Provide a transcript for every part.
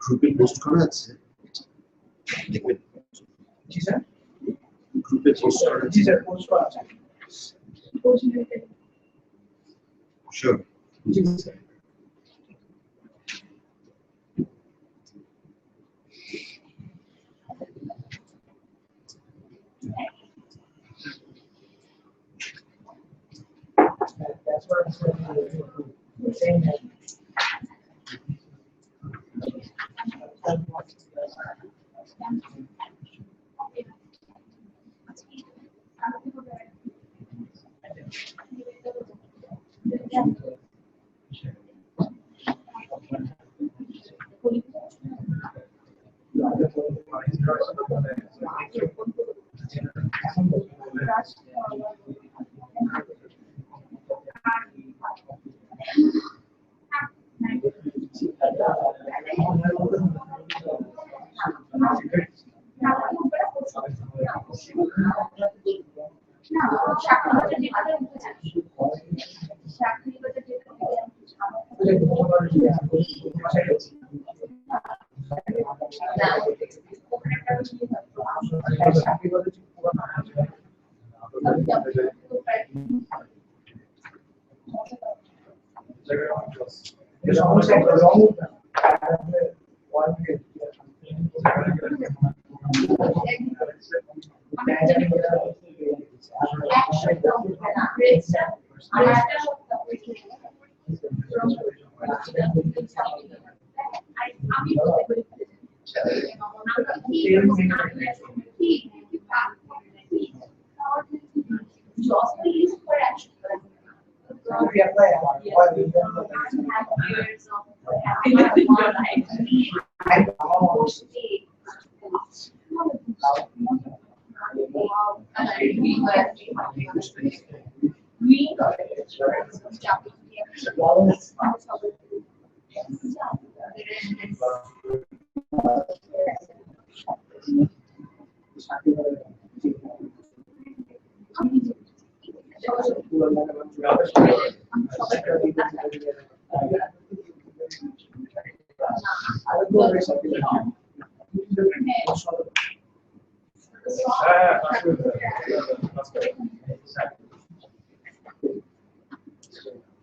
গ্রুপে পোস্ট করা আছে দেখবেন জি স্যার গ্রুপে পোস্ট করা আছে জি স্যার পোস্ট করা আছে sure G sir That's what I'm saying.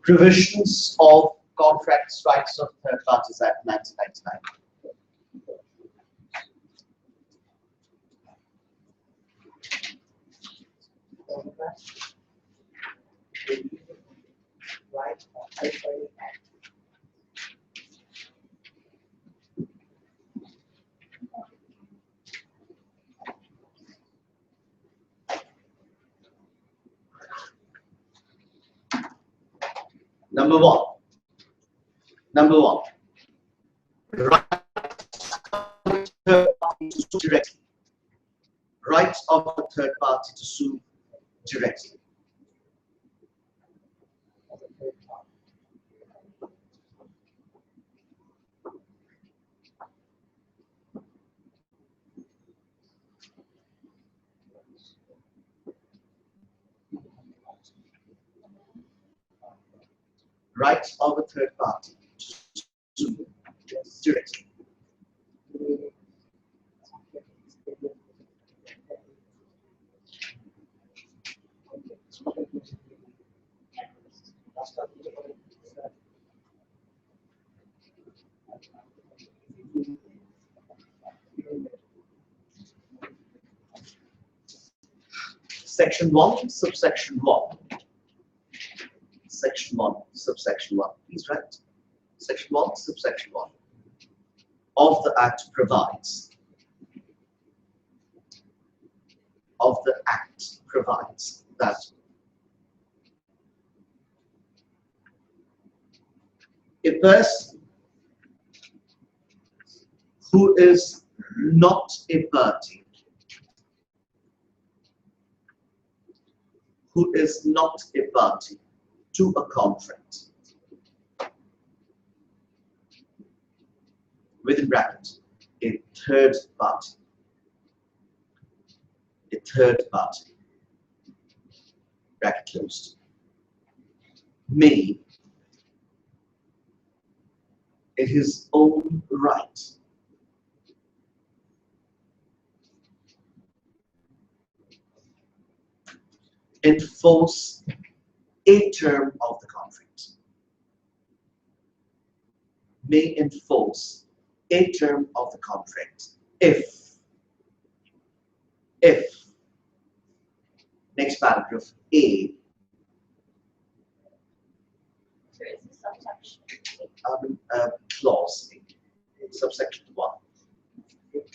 Provisions of Contracts Rights of Third Parties Act 1999. Number one. Rights of the third party to sue directly. Rights of a third party to sue directly. Section 1, subsection 1. Section 1, subsection 1. Please write. Section 1, subsection 1 of the Act provides. Of the Act provides that a person who is not a party, to a contract, within bracket, a third party, bracket closed, may, in his own right, enforce a term of the contract. May enforce a term of the contract if next paragraph A. There is a subsection. Clause A, subsection 1.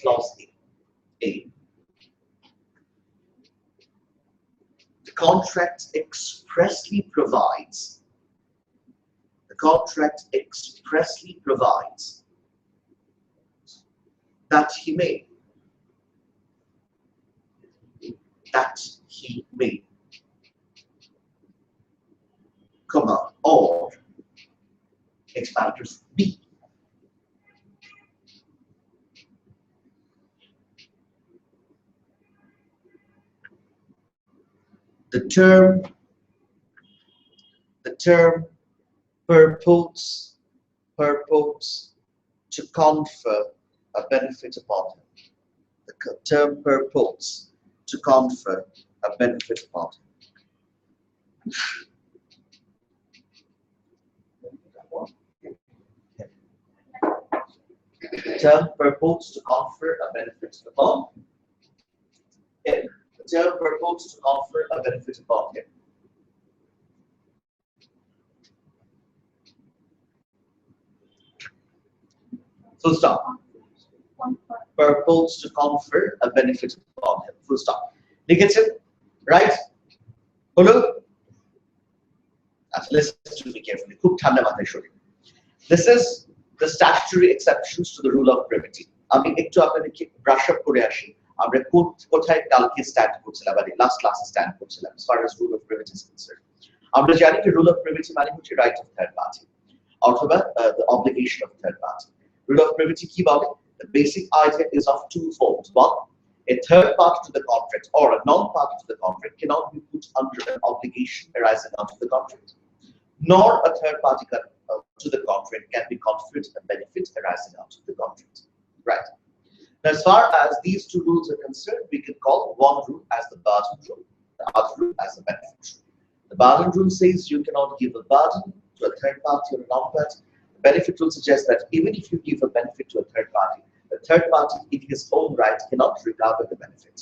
Clause A. The contract expressly provides. That he may. Comma, or next paragraph B. The term purports to confer a benefit upon him. The term purports to confer a benefit upon him. The term purports to confer a benefit upon him. The term purports to confer a benefit upon him. Full stop. Purports to confer a benefit upon him. Full stop. Likhechhen, right? Holo? Listen to me carefully. Khub thanda mathay shori. This is the statutory exceptions to the rule of privity. আমি একটু আপনাদেরকে brush up করে আসি। আমরা কোথায় কালকে stand করছিলাম, মানে লাস্ট ক্লাসে স্ট্যান্ড করছিলাম as far as rule of privity is concerned. আমরা জানি যে rule of privity মানে হচ্ছে right of third party অথবা the obligation of third party. Rule of privity কি বলে? The basic idea is of two forms. One, a third party to the contract or a non-party to the contract cannot be put under an obligation arising out of the contract, nor a third party to the contract can be conferred a benefit arising out of the contract. Right. Now, as far as these two rules are concerned, we can call one rule as the burden rule, the other rule as the benefit rule. The burden rule says you cannot give a burden to a third party or a non-party. The benefit rule suggests that even if you give a benefit to a third party, the third party in his own right cannot recover the benefit.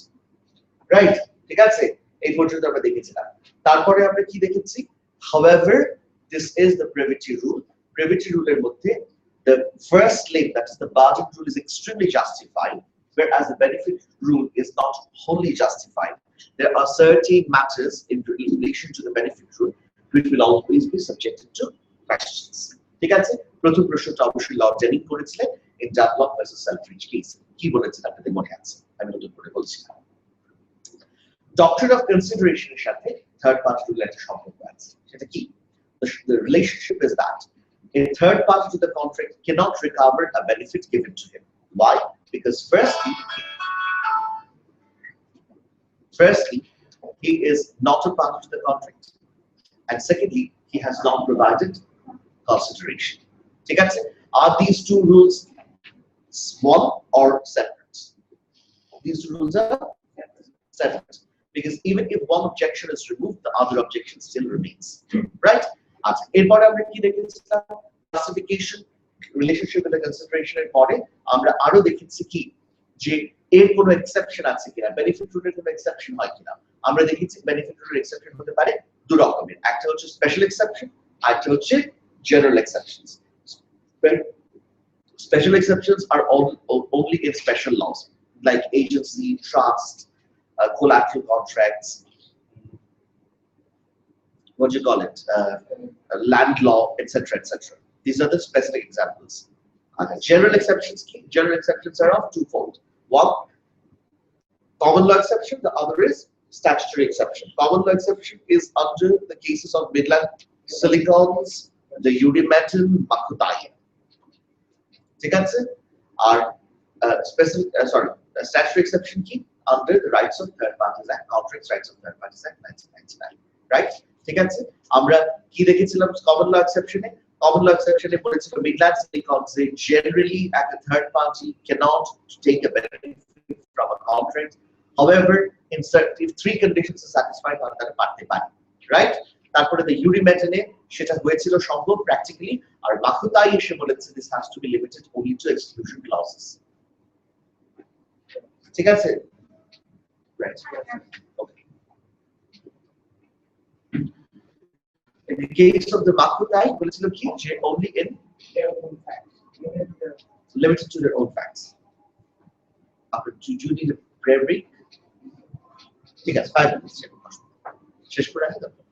Right? ঠিক আছে? এই পর্যন্ত আমরা দেখেছিলাম। তারপরে আমরা কি দেখেছি? However, this is the privity rule. Privity rule এর মধ্যে the first link, that is the burden rule, is extremely justified, whereas the benefit rule is not wholly justified. There are certain matters in relation to the benefit rule which will always be subjected to questions. ঠিক আছে? প্রথম প্রশ্নটা অবশ্যই Lord জেনিং করেছিলেন in Dunlop versus Selfridge case. কি বলেছেন আপনাদের মনে আছে? আমি নতুন করে বলছি না। Doctrine of consideration এর সাথে third party rule এর সম্পর্ক আছে। সেটা কি? The relationship is that a third party to the contract cannot recover a benefit given to him. Why? Because firstly, he is not a party to the contract, and secondly, he has not provided consideration. ঠিক আছে? Are these two rules one or separate? These two rules are separate, because even if one objection is removed, the other objection still remains. Right? আচ্ছা, এরপরে আমরা কি দেখেছিলাম? Classification, relationship and consideration এর পরে আমরা আরো দেখেছি কি যে এর কোনো এক্সেপশন আছে কিনা, বেনিফিট রুলের কোনো এক্সেপশন হয় কিনা। আমরা দেখেছি বেনিফিশিয়ারি এক্সেপশন হতে পারে দু রকমের, একটা হচ্ছে স্পেশাল এক্সেপশন, আরেকটা হচ্ছে general exceptions. Special exceptions are only in special laws like agency, trust, collateral contracts, what do you call it, land law, etc., etc. These are the specific examples. General exceptions are of twofold. One, common law exception, the other is statutory exception. Common law exception is under the cases of Midland Silicons, the Urimetal, Makutaya. ঠিক আছে? আর statutory exception কি? Under the Rights of Third Parties Act, Contracts Rights of Third Parties Act 1999, right? ঠিক আছে? আমরা কি দেখেছিলাম common law exception এ? Common law exception এ বলেছিল Midland Silicons generally at the third party cannot take a benefit from a contract. However, in certain, if three conditions are satisfied, তারা পারতে পারে, right? তারপরে the Urimetal সেটা হয়েছিল সম্ভব practically, আর মাকুতাই এসে বলেছে this has to be limited only to exclusion clauses. ঠিক আছে? Right. Okay. In the case of the Makutai, বলেছিল কি যে only in their own facts. limited to their own facts. After you need a prayer break. ঠিক আছে, 5 minutes শেষ করে আসি তারপর।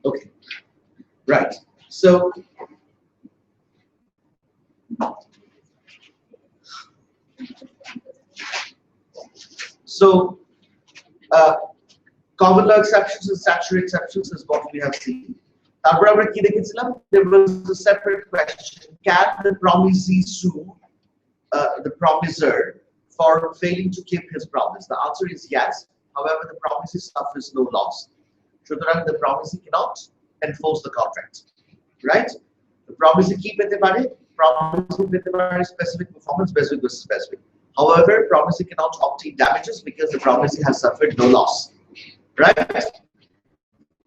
Okay, right. So uh, common law exceptions and statutory exceptions is what we have seen. তারপর আমরা কি দেখেছিলাম? There was a separate question can the promisee sue the promiser for failing to keep his promise? The answer is yes. However, the promisee suffers no loss. সুতরাং the promisee cannot enforce the contract, right? The promisee কি পেতে পারে? Promisee পেতে পারে specific performance, specific versus specific. However, promisee cannot obtain damages because the promisee has suffered no loss, right?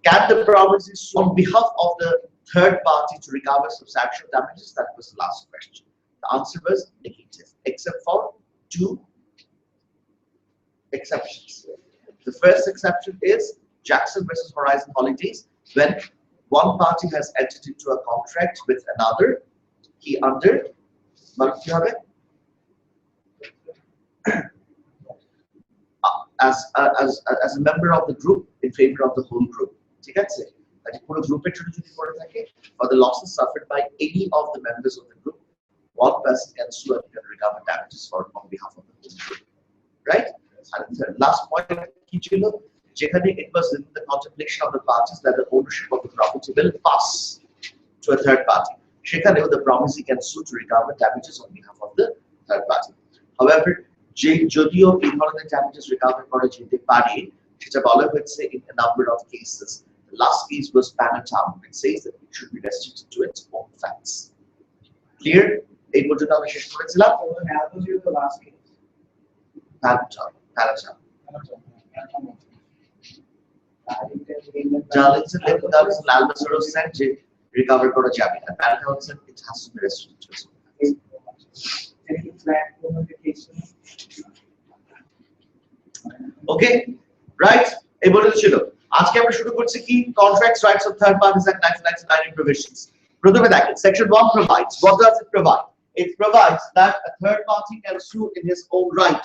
Can the promisee sue on behalf of the third party to recover substantial damages? That was the last question. The answer was negative, except for two exceptions. The first exception is Jackson versus Horizon Holidays, when one party has entered into a contract with another, he under as a member of the group in favor of the whole group. ঠিক আছে? তাই পুরো গ্রুপের জন্য যদি করে থাকে, for the losses suffered by any of the members of the group, one person can sue and can recover damages for on behalf of the whole group, right? And the last point কি ছিল? যেখানে it was in the contemplation of the parties that the ownership of the property will pass to a third party. সেখানেও the promisee can sue to recover damages on behalf of the third party. However, যদিও এই ধরনের damages recover করা যেতে পারে, সেটা বলা হয়েছে in a number of cases. The last case was Panatam. It says that it should be restricted to its own facts. Clear? এই পর্যন্ত আমরা শেষ করেছিলাম. The last case. Panatam. Darlington Darlington Almasoro said যে recover করা যাবে না. Panatam said it has to be restricted to its own facts. Any flat notification? Okay, right? এই বলে ছিল আজকে আমরা শুরু করছি কি Contracts Rights of Third Parties Act 1999 provisions. প্রথমে দেখেন section 1 provides. What does it provide? It provides that a third party can sue in his own right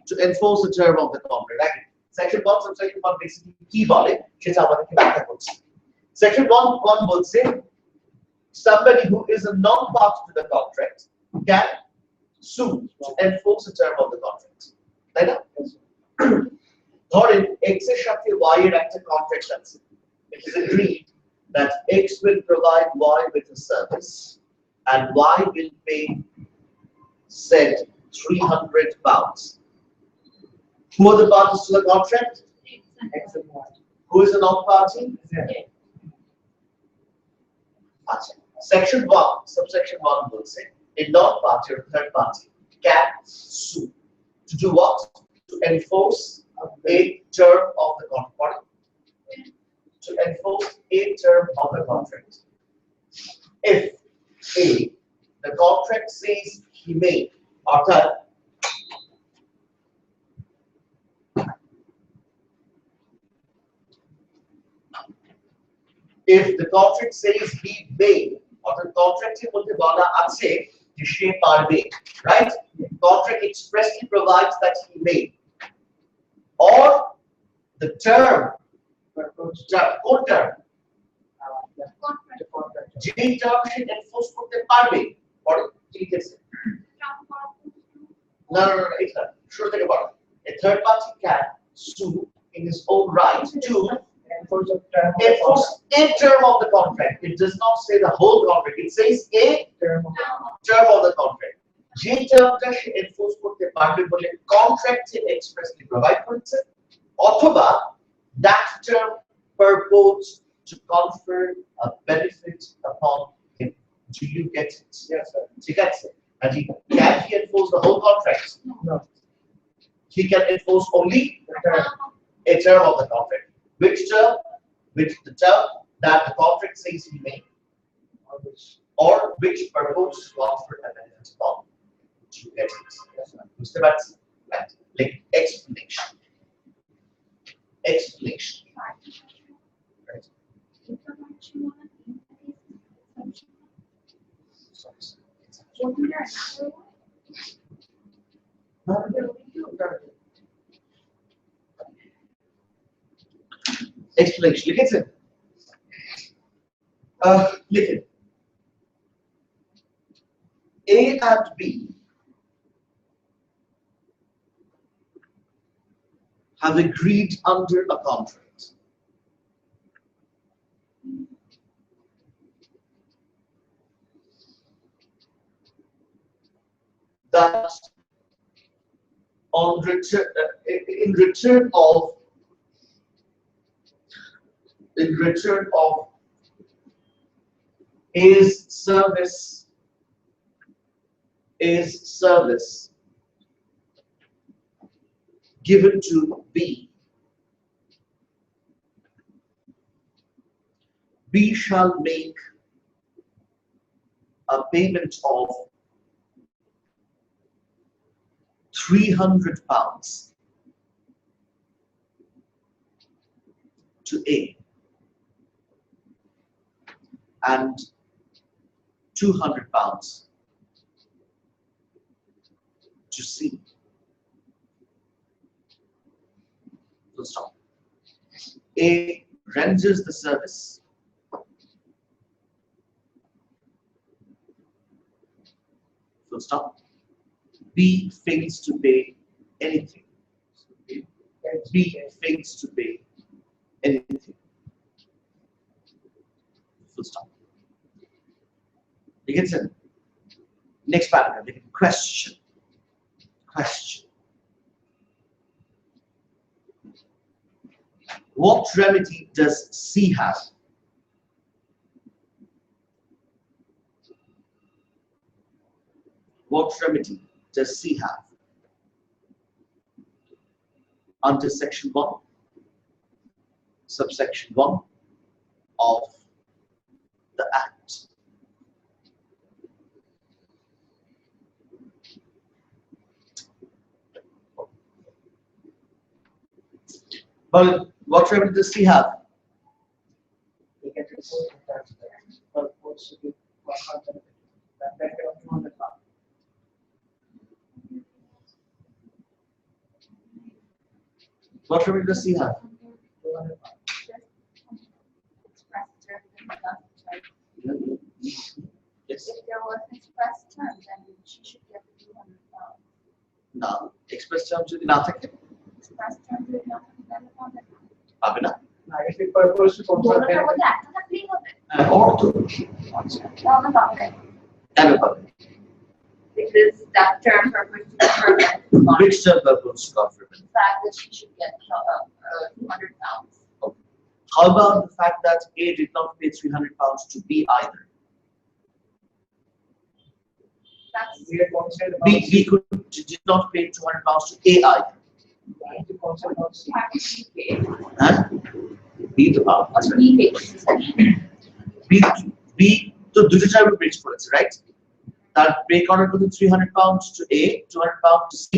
to enforce the term of the contract. Right? Section 1 subsection 1 basically কি বলে সেটা আমাদেরকে ব্যাখ্যা করছে. Section 1 বলছে somebody who is a non-party to the contract can sue to enforce the term of the contract. তাই না? ধরেন X এর সাথে Y এর একটা কন্ট্রাক্ট আছে. It is agreed that X will provide Y with a service and Y will pay said £300. Who are the parties to the contract? X and Y. Who is a non-party? Section 1, subsection 1 will say a non-party or third party can sue to do what? To enforce a term of the contract. To enforce a term of the contract. If A, the contract says he may, অর্থাৎ if the contract says he may, অর্থাৎ কন্ট্রাক্টের মধ্যে বলা আছে যে সে পারবে, right? Contract expressly provides that he may, or the term, কোন term? যে term সে enforce করতে পারবে, পরে ঠিক আছে? No, এটা শুরু থেকে বলো. A third party can sue in his own right to enforce a term of the contract. It does not say the whole contract. It says a term of the contract. যে termটা সে enforce করতে পারবে বলে কন্ট্রাক্টে expressly provide করেছে, অথবা that term purports to confer a benefit upon him. Do you get it? Yes, sir. ঠিক আছে? And can he enforce the whole contract? No. He can enforce only a term of the contract. Which term? Which the term that the contract says he may, or which purports to offer a benefit upon. Do you get it? Yes, sir. বুঝতে পারছি? Right. Like explanation. Explanation. Right. Explanation. লিখেছেন? লিখেন. A and B have agreed under a contract. that on return, in return of is service given to B, B shall make a payment of £300 to A and £200 to C. Full stop. A renders the service. Full stop. B fails to pay anything. B fails to pay anything. Full stop. You get it? Next paragraph. Question. What remedy does C have? What remedy does C have under section 1, subsection 1 of the Act? Well, what remedy does C have? They can report the taxpayer, but what should be content? That cannot be on the top. What remedy does C have? Express term, then not. Yes. If there was an express term, then she should get the £200. Now, express term যদি না থাকে Express term যদি না থাকে তাহলে পাবে না। পাবে না। Now, if it purpose to contract দুটোটার benefit, মধ্যে একটা থাকলেই হবে। অর্থ আচ্ছা, তাহলে পাবে। কেন পাবে? Because that term purpose to confer benefits on Which term purpose government? the fact that she should get £200. How about the fact that A did not pay £300 to B either? That's we are concerned about Did not pay £200 to A either. trying to concern about C. how to be paid. Huh? B the power. Or to be paid. B তো দুটো টাইপের bridge করেছে, right? তার pay করার কথা £300 to A, £200 to C,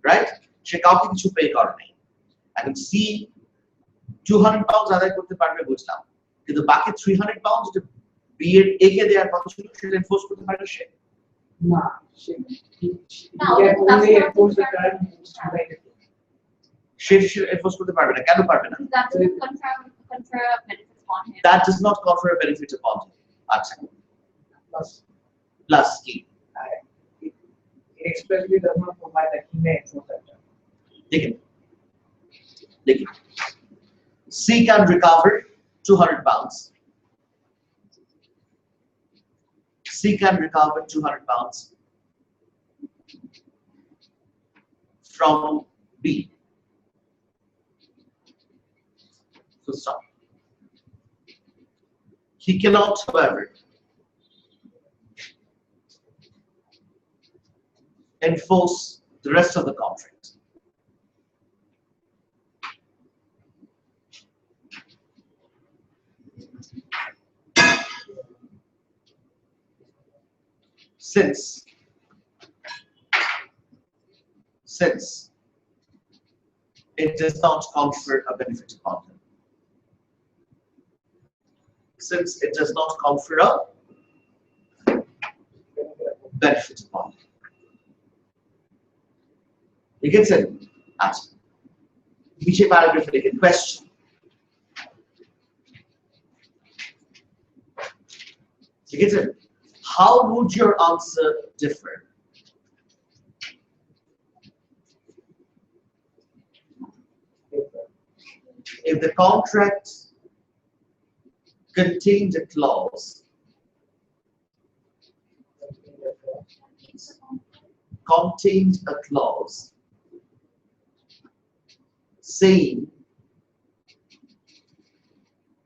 right? সে কাউকে কিছু পে করে নাই। এখন C £200 আদায় করতে পারবে বুঝলাম, কিন্তু বাকি £300 যেটা B এর A কে দেওয়ার কথা ছিল সেটা এনফোর্স করতে পারে সে। No, she No, can that's only not enforce the concerned. term used to benefit. Say enforce করতে পারবে না, কেন পারবে না? That doesn't confer benefits on him. That does not confer a benefit upon him. আচ্ছা, Plus, plus কি? it expressly does not provide that he may enforce that term. দেখেন C can recover £200. C can recover £200 from B. So stop. He cannot, however, enforce the rest of the contract. Since it does not confer a benefit upon him. Since it does not confer a benefit upon him. You can say, ask. Which paragraph take a question? You can say, how would your answer differ? If the contract contained a clause contained a clause saying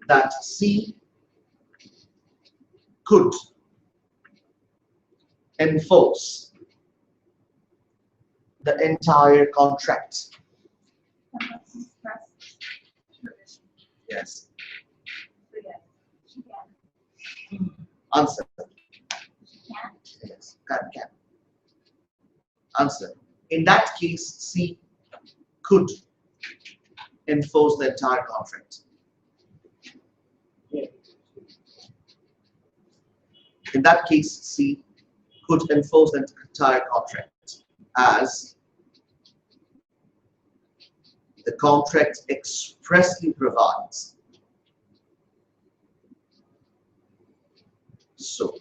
that C could enforce the entire contract. Yes. Answer. Yes. Can. Answer. In that case, C could enforce the entire contract. In that case, C could enforce the entire contract as the contract expressly provides. So,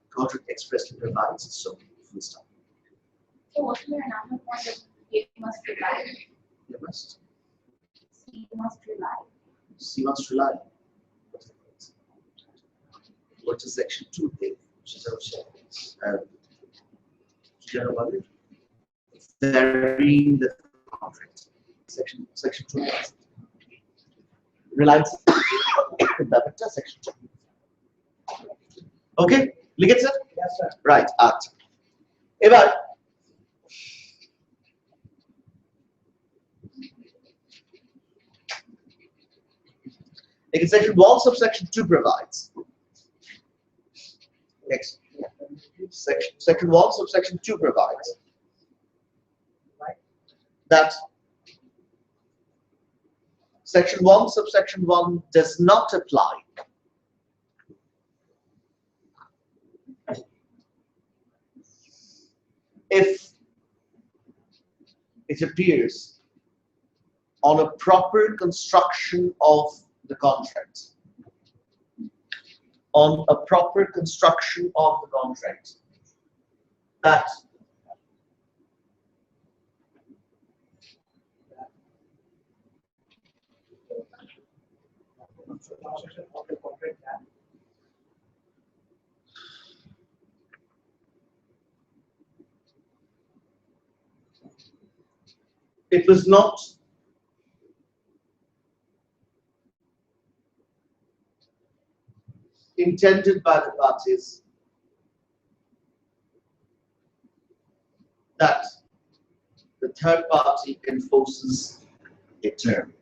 contract expressly provides. So, full stop. So what is another point that it must rely? You must. C must rely. C must rely. What is section 2 thing? Varying the contract. Section 2. Reliance. Section 2. Okay, লিখেছে? Yes, sir. Right, আচ্ছা। এবার section 1 subsection 2 provides. Next. Section 1 subsection 2 provides that section 1 subsection 1 does not apply if it appears on a proper construction of the contract. On a proper construction of the contract that it was not intended by the parties that the third party enforces a term.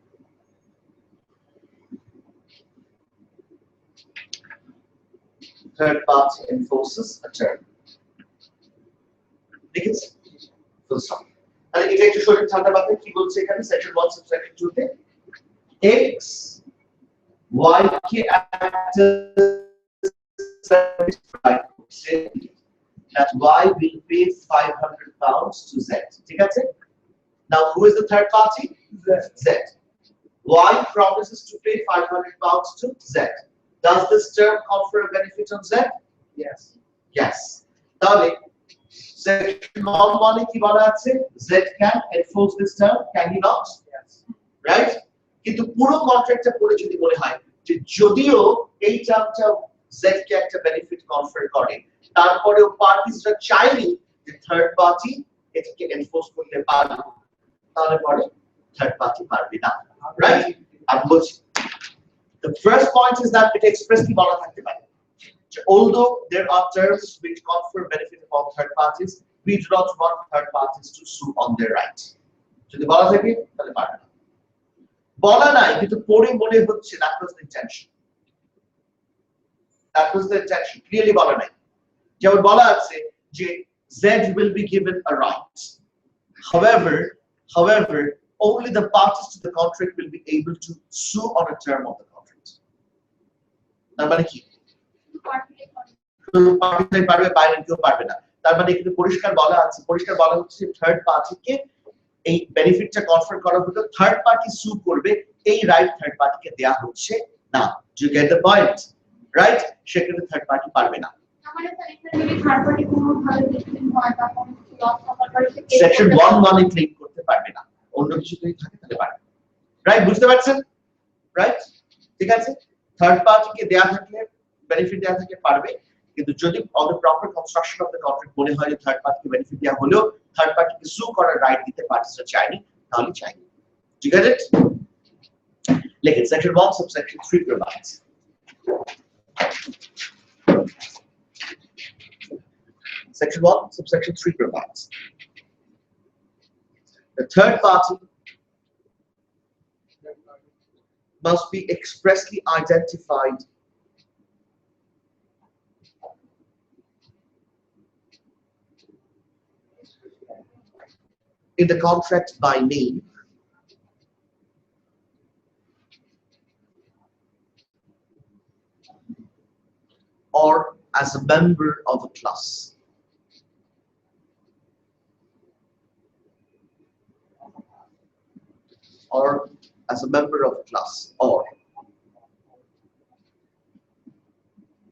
Third party enforces a term. Because full stop. And এটা একটু শরীর ঠান্ডা মাথায় কি বলছে এখানে section 1 subsection 2 তে x y কে একটা that y will pay 500 pounds to z. ঠিক আছে? Now who is the third party? Z. Y promises to pay 500 pounds to z. Does this term confer a benefit on z? Yes. Yes. তাহলে section 1 কি বলা আছে? Z can enforce this term, can he not? Yes. Right? কিন্তু পুরো কন্ট্রাক্টটা পড়ে যদি মনে হয় যে যদিও এই টার্মটা Z কে একটা বেনিফিট কনফার করে তারপরেও পার্টিসরা চাইলে যে থার্ড পার্টি এটাকে এনফোর্স করতে পারবে তাহলে পরে থার্ড পার্টি পারবে না রাইট আমি বলছি the first point is that it expressly বলা থাকতে পারে although there are terms which confer benefit upon third parties we do not want third parties to sue on their right যদি বলা থাকে তাহলে পারবে না বলা নাই কিন্তু পড়ে মনে হচ্ছে that was the intention clearly বলা নাই যেমন বলা আছে যে Z will be given a right however only the parties to the contract will be able to sue on a term of the contract তার মানে কি পার্টি পারবে বাইরে কেউ পারবে না তার মানে এখানে পরিষ্কার বলা হচ্ছে থার্ড পার্টিকে এই বেনিফিটটা কনফার করা হলো থার্ড পার্টি সু করবে এই রাইট থার্ড পার্টিকে দেয়া হচ্ছে না do get the point right সেখানে থার্ড পার্টি পারবে না আমাদের এখানে যদি থার্ড পার্টি কোনো ভাবে ডিসিশন হয় বা কোনো লস কভার করে সেকশন 1 মানে ক্লেম করতে পারবে না অন্য কিছু যদি থাকে তাহলে পারবে রাইট, বুঝতে পারছেন? রাইট, ঠিক আছে। থার্ড পার্টিকে দেয়া থাকলে বেনিফিট দেয়া থাকলে পারবে, কিন্তু যদি on the proper construction of the contract মনে হয় যে থার্ড পার্টিকে বেনিফিট দেওয়া হলেও থার্ড পার্টিকে সু করার রাইট দিতে পার্টিসরা চায়নি, তাহলে চায়নি। ঠিক আছে, লেখেন section 1 subsection 3 provides section 1 subsection 3 provides the third party must be expressly identified in the contract by name or as a member of a class. Or as a member of a class, or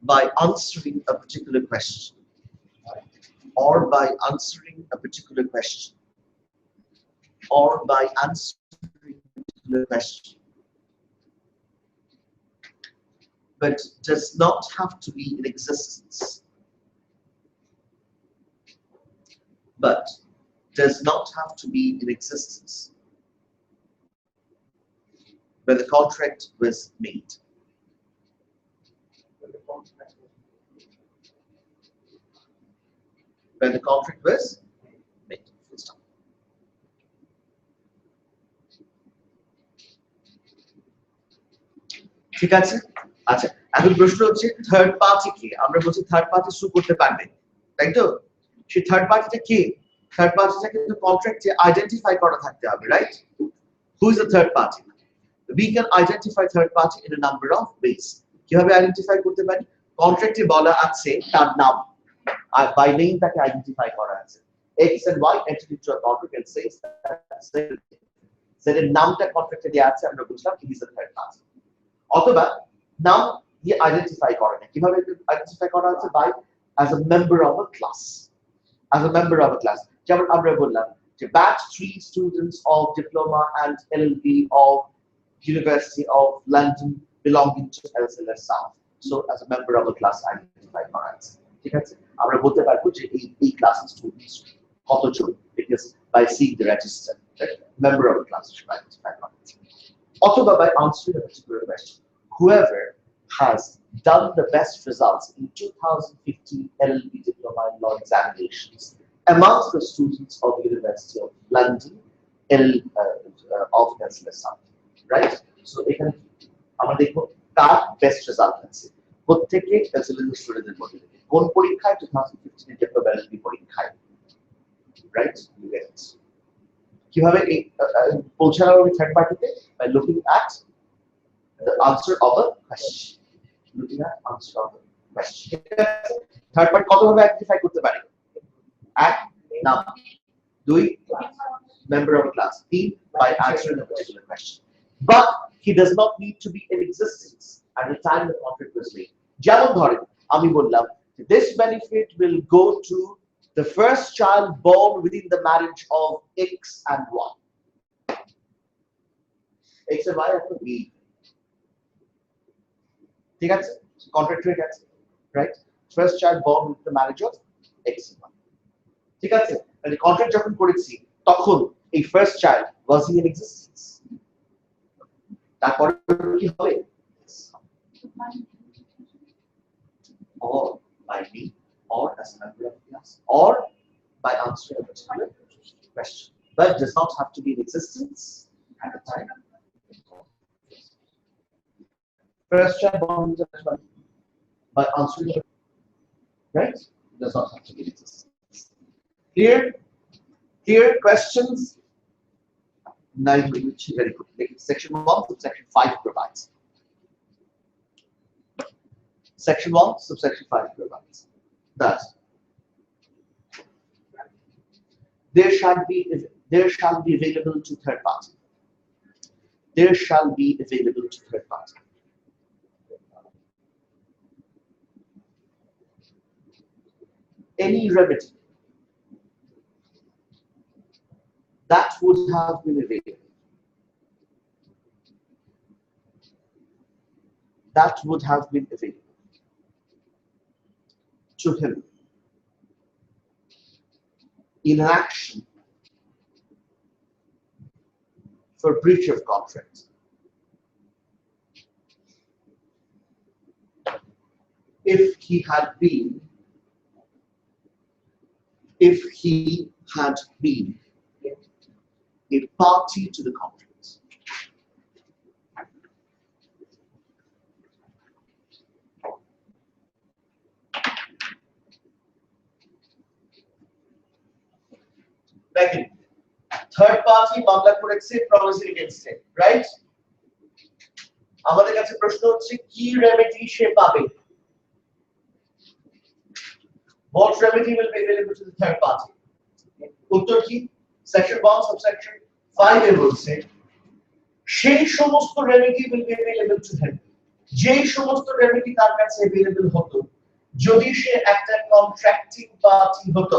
by answering a particular question, or by answering a particular question, or by answering a particular question, but does not have to be in existence, but does not have to be in existence when the contract was made. When the contract was made. ঠিক আছে, আচ্ছা এখন প্রশ্ন হচ্ছে third party কি? আমরা বলছি third party সু করতে পারবে, তাই তো? সেই থার্ড পার্টিটা কি? থার্ড পার্টিটা কিন্তু কন্ট্রাক্টে আইডেন্টিফাই করা থাকতে হবে, right? Who is the third party? We can identify third party in a number of ways. কিভাবে আইডেন্টিফাই করতে পারি? কন্ট্রাক্টে বলা আছে তার নাম, আর বাই নেম তাকে আইডেন্টিফাই করা আছে। X and Y entered into a contract and says Z এর নামটা কন্ট্রাক্টে দেয়া আছে, আমরা বুঝলাম he is the third party। অথবা নাম দিয়ে আইডেন্টিফাই করে না, কিভাবে আইডেন্টিফাই করা আছে? By as a member of a class, as a member of a class। যেমন আমরা বললাম যে batch 3 students of diploma and LLB of University of London belonging to LCLS South, so as a member of a class identify করা আছে। ঠিক আছে, আমরা বলতে পারবো যে এই ক্লাসের স্টুডেন্টস কতজন, because by seeing the register, right? Member of a class should identify করা আছে। অথবা by answering a particular question, whoever has done the best results in 2015 LLB diploma in law examinations amongst the students of the University of London of LCLS South, right? So এখানে আমরা দেখব কার best result আছে, প্রত্যেককে LCLS স্টুডেন্টদের মধ্যে কোন পরীক্ষায় 2015 এর ডিপ্লোমা LLB পরীক্ষায়, রাইট? You get it. কিভাবে এই পৌঁছানো হবে থার্ড পার্টিতে? By looking at the answer of a question, looking at answer of a question। Third party কতভাবে আইডেন্টিফাই করতে পারে? এক, নাম; দুই, member of a class; three, by answering a particular question, but he does not need to be in existence at the time the contract was made। যেমন ধরেন আমি বললাম this benefit will go to the first child born within the marriage of X and Y। X and Y have to be, ঠিক আছে, contract হয়ে গেছে, right? First child born with the marriage of X and Y, ঠিক আছে। তাহলে contract যখন করেছি তখন এই first child was he in existence? তারপরে কি হবে? or by me, or as a member of the class, or by answering a particular question, but does not have to be in existence at the time. First child born with the marriage by answering, right? Does not have to be in existence. Clear? Clear questions? Now, very quickly. Section 1 subsection 5 provides. Section 1 subsection 5 provides that there shall be available to third party. There shall be available to third party any remedy that would have been available that would have been available to him in an action for breach of contract. If he had been a party to the contract. Second, third party মামলা করেছে promising against him, right? আমাদের কাছে প্রশ্ন হচ্ছে কি remedy সে পাবে? What remedy will be available to the third party? উত্তর কি? Section 1 subsection 5 এ বলছে সেই সমস্ত remedy will be available to him যেই সমস্ত রেমেডি তার কাছে available হতো যদি সে একটা কন্ট্রাক্টিং পার্টি হতো,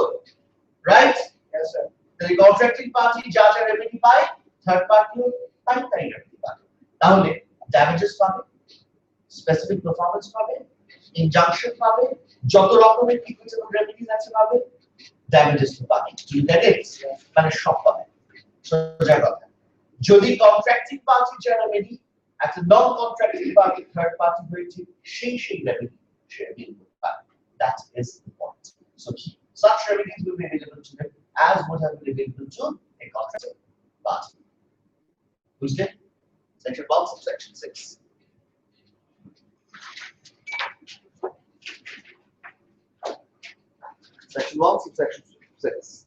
right? Yes, sir. The contracting party যা যা রেমেডি পায় থার্ড পার্টিও তাই রেমেডি পায়। তাহলে ড্যামেজেস পাবে, স্পেসিফিক পারফরম্যান্স পাবে, ইনজাংশন পাবে, যত রকমের ইকুইটেবল রেমেডিজ আছে পাবে, ড্যামেজেস পাবে। You get it? মানে সব পাবে। সোজা কথা। যদি কন্ট্রাক্টিং পার্টি যা রেমেডি একটা নন কন্ট্রাক্টিং পার্টি থার্ড পার্টি হয়েছে সেই রেমেডি সে পাবে। That is the point. So such remedies will be available to them as would have been available to a contracting party. Who's there? Section 1, subsection 6. Section 1, subsection 6.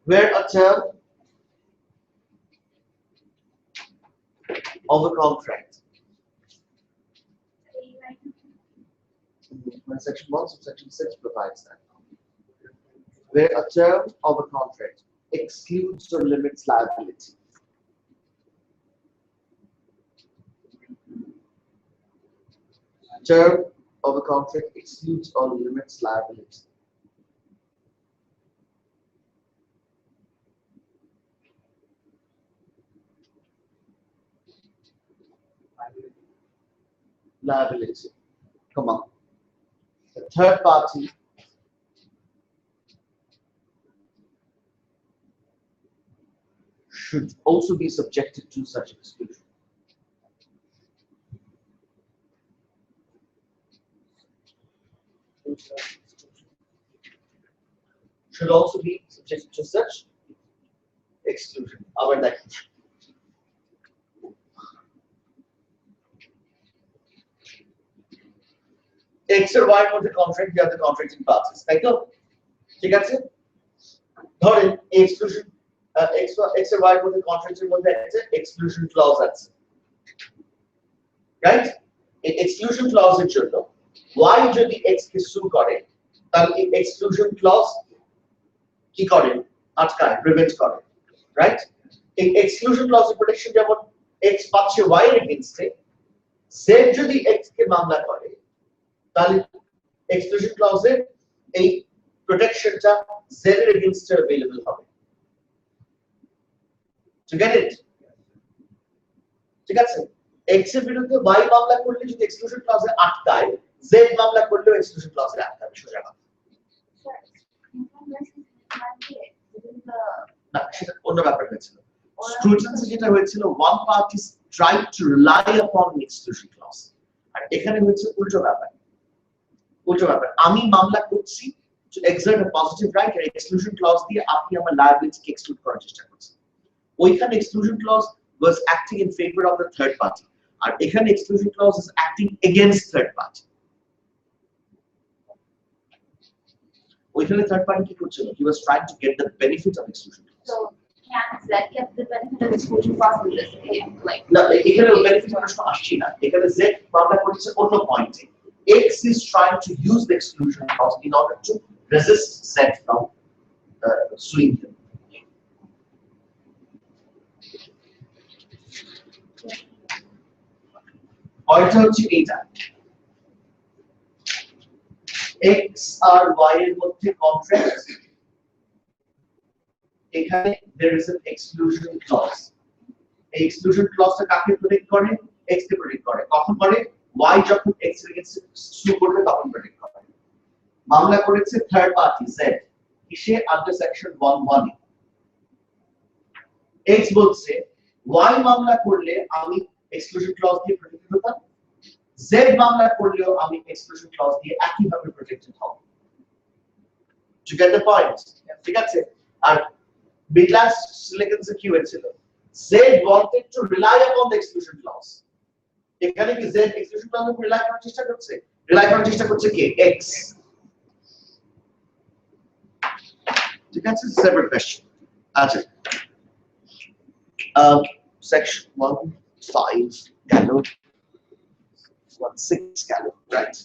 Where a term of a contract, when section 1 subsection 6 provides that, where a term of a contract excludes or limits liability, term of a contract excludes or limits liability. Liability. Come on. The third party should also be subjected to such exclusion. Should also be subjected to such exclusion. Our definition. X or Y মধ্যে contract দেওয়া the contracting parties, তাই তো? ঠিক আছে? ধরেন exclusion X or Y মধ্যে কন্ট্রাক্টের মধ্যে একটা এক্সক্লুশন ক্লজ আছে, রাইট? এই এক্সক্লুশন ক্লজের জন্য Y যদি X কে সু করে তাহলে এই এক্সক্লুশন ক্লজ কি করে? আটকায়, প্রিভেন্ট করে, রাইট? এই এক্সক্লুশন ক্লজের প্রোটেকশন যেমন X পাচ্ছে Y এর এগেইনস্টে, Z যদি X কে মামলা করে তাহলে এক্সক্লুশন ক্লজের এই প্রোটেকশনটা Z এর এগেইনস্টে अवेलेबल হবে। To get it? ঠিক আছে? X এর বিরুদ্ধে Y মামলা করলে যদি এক্সক্লুশন ক্লজে আটকায়, Z মামলা করলেও এক্সক্লুশন ক্লজে আটকাবে, সোজা কথা। না, সেটা অন্য ব্যাপার হয়েছিল। স্ক্রুটিনিতে যেটা হয়েছিল, one party tried to rely upon an exclusion clause, আর এখানে হচ্ছে উল্টো ব্যাপার। আমি মামলা করছি to exert a positive right R exclusion clause দিয়ে আপনি আমার liability কে এক্সক্লুড করার চেষ্টা করছেন। ওইখানে exclusion clause was acting in favor of the third party, আর এখানে exclusion clause is acting against third party. ওইখানে থার্ড পার্টি কি করছিল? He was trying to get the benefit of exclusion clause. So can Z get the benefit of exclusion clause in this case? Like না, এখানে benefit প্রশ্ন আসছে না। এখানে Z মামলা করেছে অন্য পয়েন্টে। X is trying to use the exclusion clause in order to resist Z from suing him. পয়েন্টটা হচ্ছে এইটা, X আর Y এর মধ্যে কন্ট্রাক্ট, এখানে there is an exclusion clause. এই exclusion clause টা কাকে প্রোটেক্ট করে? X কে প্রোটেক্ট করে। কখন করে? Y যখন X এর এগেইনস্টে সু করবে তখন প্রোটেক্ট করে। মামলা করেছে থার্ড পার্টি Z, কিসে? আন্ডার সেকশন 11 X বলছে Y মামলা করলে আমি এক্সক্লুশন ক্লজ দিয়ে প্রোটেক্টেড হতাম, Z মামলা করলেও আমি এক্সক্লুশন ক্লজ দিয়ে একই ভাবে প্রোটেক্টেড হব। You get the point? ঠিক আছে? আর বিগলাস সিলিকনসে কি হয়েছিল? Z wanted to rely upon the exclusion clause. এখানে কি Z exclusion clause উপর রিলাই করার চেষ্টা করছে? রিলাই করার চেষ্টা করছে কে? X. ঠিক আছে? Separate question. আচ্ছা, section 1.5 গেল, 1.6 গেল, রাইট?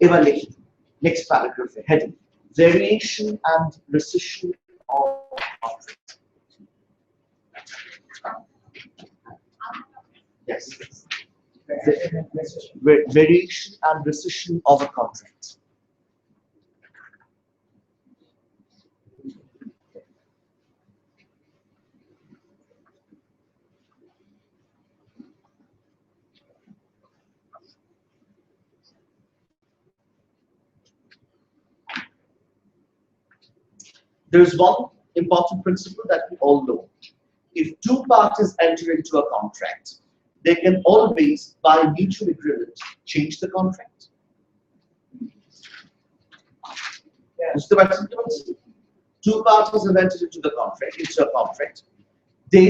এবার লিখি নেক্সট প্যারাগ্রাফে heading variation and rescission of contract. Yes. Variation and rescission of a contract. There is one important principle that we all know. If two parties enter into a contract, they can always, by mutual agreement, change the contract. Two parties have entered into a contract. They,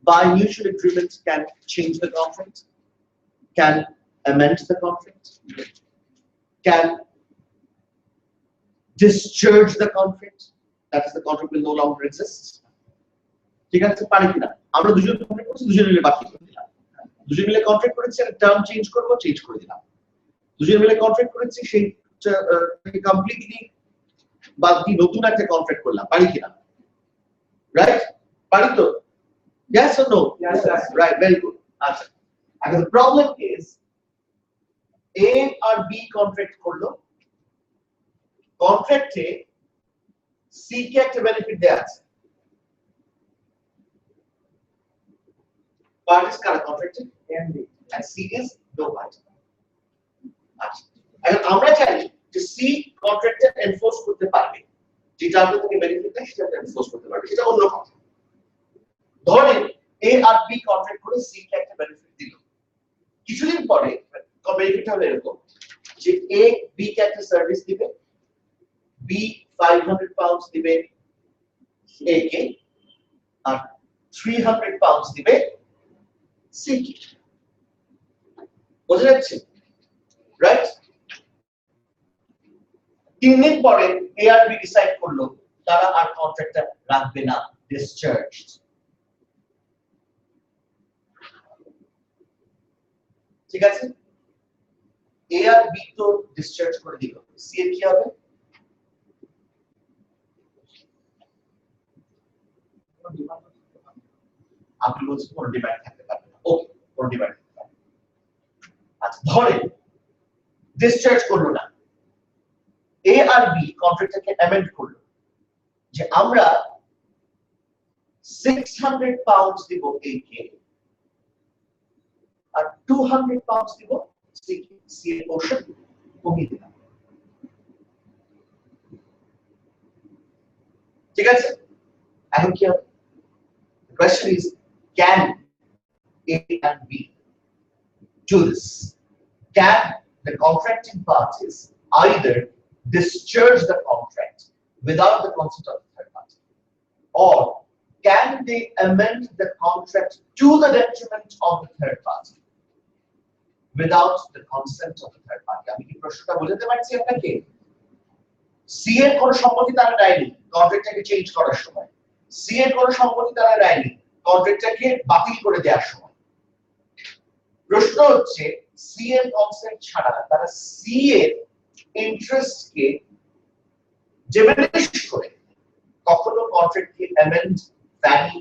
by mutual agreement, can change the contract, can amend the contract, can discharge the contract. That is, the contract will no longer exist. ঠিক আছে? পারি কিনা? আমরা দুজন contract করছি, দুজন মিলে বাকি করে দিলাম। দুজন মিলে কন্ট্রাক্ট করেছি, একটা টার্ম চেঞ্জ করব, চেঞ্জ করে দিলাম। দুজন মিলে কন্ট্রাক্ট করেছি, সেই কমপ্লিটলি বাদ দিয়ে নতুন একটা কন্ট্রাক্ট করলাম, পারি কিনা? রাইট? পারি তো? Yes or no? Yes, sir. Right, very good. আচ্ছা, এখন the problem is A আর B কন্ট্রাক্ট করলো, কন্ট্রাক্টে C কে একটা বেনিফিট দেয়া আছে। Parties কারা কন্ট্রাক্টে? MD. And C is no party. আচ্ছা, এখন আমরা চাই যে C কন্ট্রাক্টে এনফোর্স করতে পারবে, যেটা আমরা থেকে বেনিফিট দেয় সেটা এনফোর্স করতে পারবে, সেটা অন্য কথা। ধরেন A আর B কন্ট্রাক্ট করে C কে একটা বেনিফিট দিল, কিছুদিন পরে বেনিফিট হলো এরকম যে A B কে একটা সার্ভিস দিবে, B 500 পাউন্ডস দিবে A কে, আর 300 পাউন্ডস দিবে C কে। বুঝা যাচ্ছে? রাইট? 3 দিন পরে A আর B ডিসাইড করলো তারা আর কন্ট্রাক্টটা রাখবে না, ডিসচার্জড। ঠিক আছে? A আর B তো ডিসচার্জ করে দিল, C এর কি হবে? আপনি বলছেন কোনো ডিমান্ড থাকতে পারবে না। ওকে, কোনো ডিমান্ড থাকতে পারবে। আচ্ছা, ধরেন ডিসচার্জ করলো না, A আর B কন্ট্রাক্টটাকে অ্যামেন্ড করলো যে আমরা 600 পাউন্ডস দিব A কে আর 200 পাউন্ডস দিব C কে। C এর পোরশন কমিয়ে দিলাম। ঠিক আছে? এখন কি হবে? The question is, can A and B do this? Can the contracting parties either discharge the contract without the consent of the third party, or can they amend the contract to the detriment of the third party without the consent of the third party? আমি কি প্রশ্নটা বুঝাতে পারছি আপনাকে? C এর কোনো সম্মতি তারা দেয়নি কন্ট্রাক্টটাকে চেঞ্জ করার সময়, সি এর কোনো সম্মতি তারা দেয়নি কন্ট্রাক্টটাকে বাতিল করে দেওয়ার সময়। প্রশ্ন হচ্ছে সি এর কনসেন্ট ছাড়া তারা সি এর ইন্টারেস্টকে ডিমিনিশ করে কখনো কন্ট্রাক্টকে অ্যামেন্ড, ভ্যালি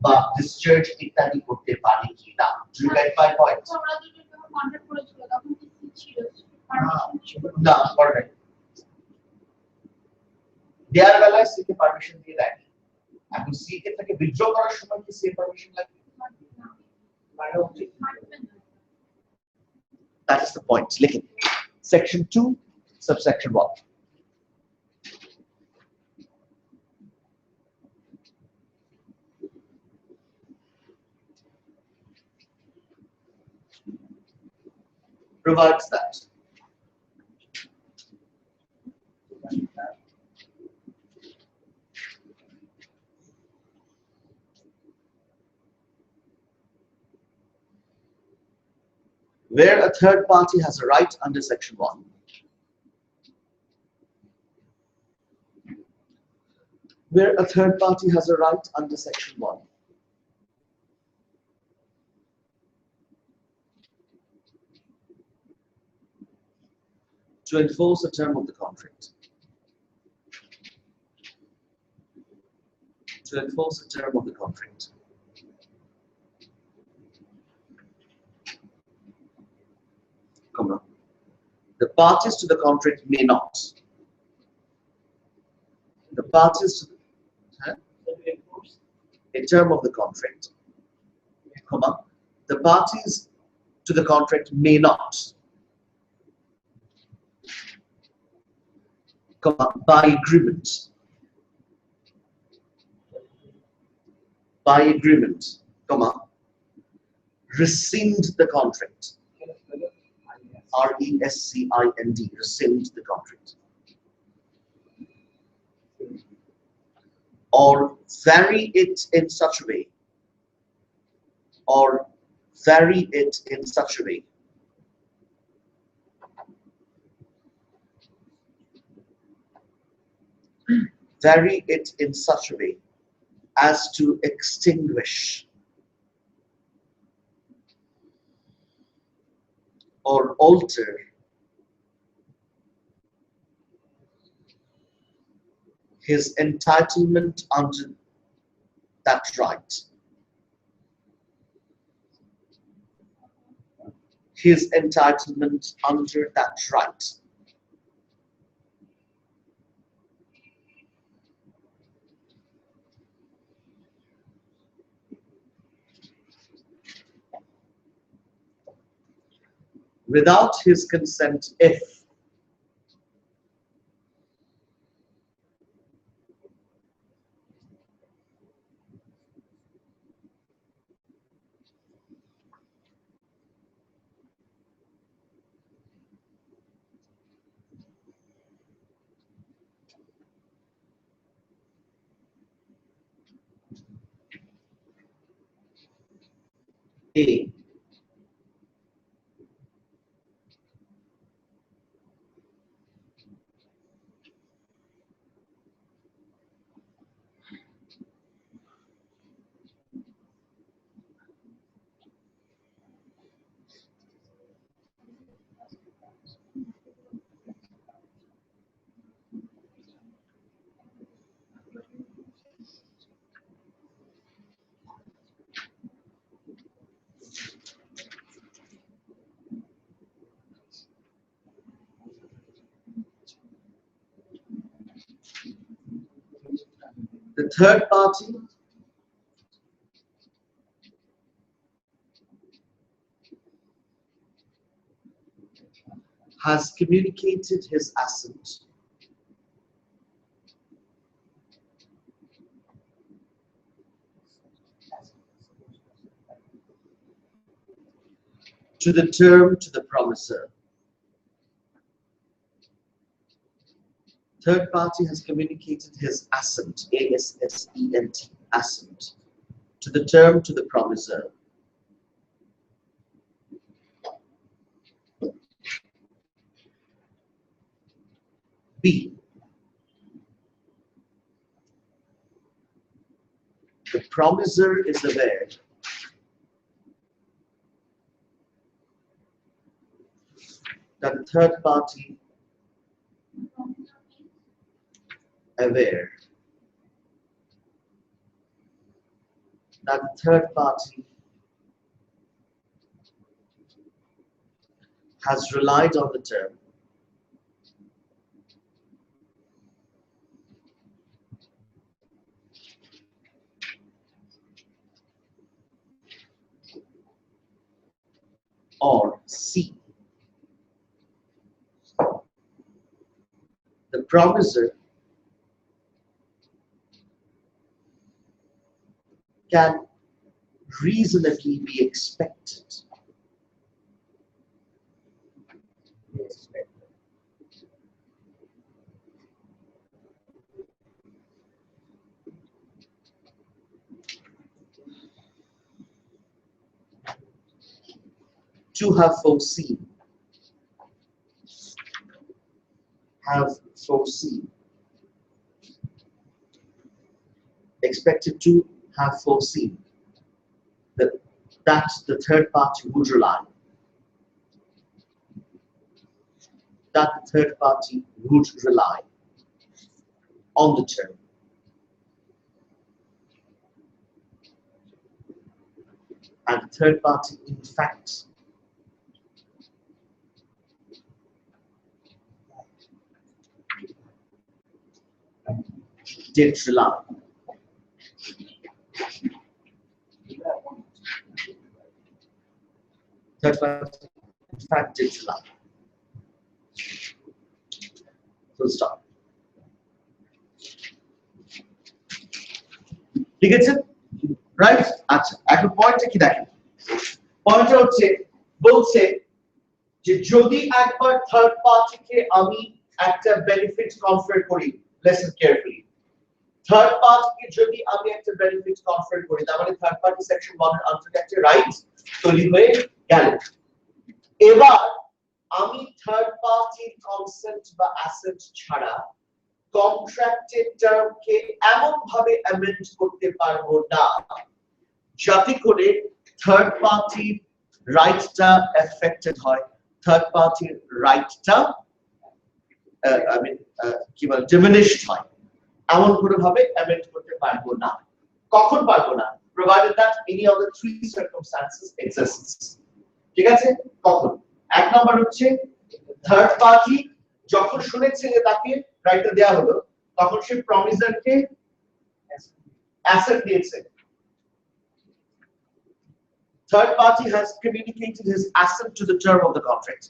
বা ডিসচার্জ ইত্যাদি করতে পারে কিনা। Do you get my point? তোমরা দুজন যখন কন্ট্যাক্ট করেছিল তখন কি ছিল? না, করে নাই। দেয়ার বেলায় সি কে পারমিশন দিয়ে দেয়নি। এখন সি কে থেকে উইথড্র করার সময় কি সি এর পারমিশন লাগবে? That is the point. লিখুন section 2 subsection 1. Provides that where a third party has a right under section 1, where a third party has a right under section 1 to enforce a term of the contract, to enforce a term of the contract, comma, the parties to the contract may not, the parties to a term of the contract, comma, the parties to the contract may not, comma, by agreement, comma, rescind the contract, RESCIND, rescind the contract, or vary it in such a way, or vary it in such a way vary it in such a way as to extinguish or alter his entitlement under that right, his entitlement under that right, without his consent if A the third party has communicated his assent to the term to the promisor. Third party has communicated his assent, A-S-S-E-N-T, assent, to the term to the promisor. B. the promisor is aware that the third party aware that the third party has relied on the term or C. The promisor can reasonably be expected to have foreseen expected to have foreseen that the third party would rely on the term and the third party in fact did rely. Third party in fact did rely. Full stop. ঠিক আছে right আচ্ছা এখন পয়েন্টটা কি দেখেন পয়েন্টটা হচ্ছে বলছে যে যদি একবার থার্ড পার্টিকে আমি একটা বেনিফিট কনফার করি লিসেন কেয়ারফুলি থার্ড পার্টিকে যদি আমি একটা বেনিফিট কনফার করি তার মানে থার্ড পার্টি সেকশন 1 এর আন্ডারে একটা রাইটস তৈরি হয়ে গেল এবার আমি থার্ড পার্টির কনসেন্ট বা অ্যাসেট ছাড়া কন্ট্রাক্টেড টার্মকে এমন ভাবে অ্যামেন্ড করতে পারবো না যাতে করে থার্ড পার্টির রাইটটা এফেক্টেড হয় থার্ড পার্টির রাইটটা কি বলে ডিমিনিশড হয় এমন কোনো ভাবে অ্যামেন্ড করতে পারবো না কখন পারবো না provided that any of the three circumstances exists ঠিক আছে কখন এক নাম্বার হচ্ছে থার্ড পার্টি যখন শুনেছে যে তাকে রাইটটা দেয়া হলো তখন সে প্রমিসারকে অ্যাসেট দিয়েছে third party has communicated his asset to the term of the contract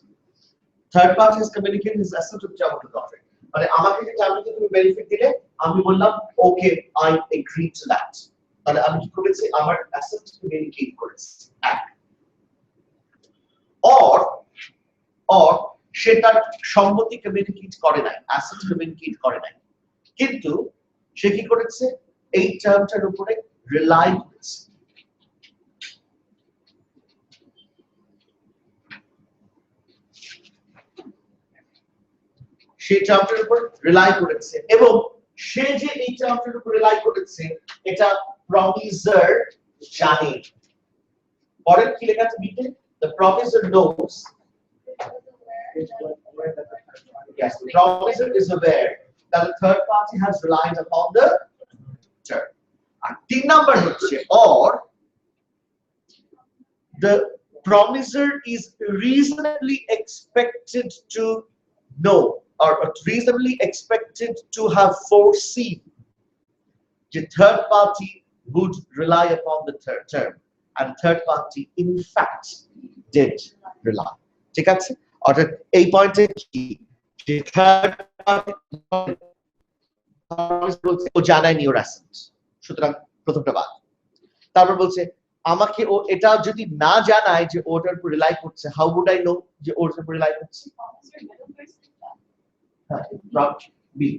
third party has communicated his asset to the term of the contract মানে আমাকে যে টার্মে তুমি বেনিফিট দিলে আমি বললাম okay I agree to that তাহলে আমি কি করেছি আমার অ্যাসেট কমিউনিকেট করেছি এক or সে তার সম্মতি কমিউনিকেট করে নাই অ্যাসেট কমিউনিকেট করে নাই কিন্তু সে কি করেছে এই টার্মটার উপরে রিলাই করেছে সেই টার্মটার উপর রিলাই করেছে এবং সে যে এই টার্মটার উপর রিলাই করেছে এটা প্রমিসার জানে পরের কি লেখা আছে বিতে the promisor knows yes the promisor is aware that the third party has relied upon the term and তিন নাম্বার হচ্ছে or the promisor is reasonably expected to know or reasonably expected to have foreseen the third party would rely upon the third term and third party in fact did rely ঠিক আছে অর্থাৎ এই পয়েন্টে কি যে third party বলছে ও জানায়নি ওর asset সুতরাং প্রথমটা বাদ তারপর বলছে আমাকে ও এটা যদি না জানায় যে ওটার উপর রিলাই করছে হাউ উড আই নো যে ওর উপর রিলাই করছে বি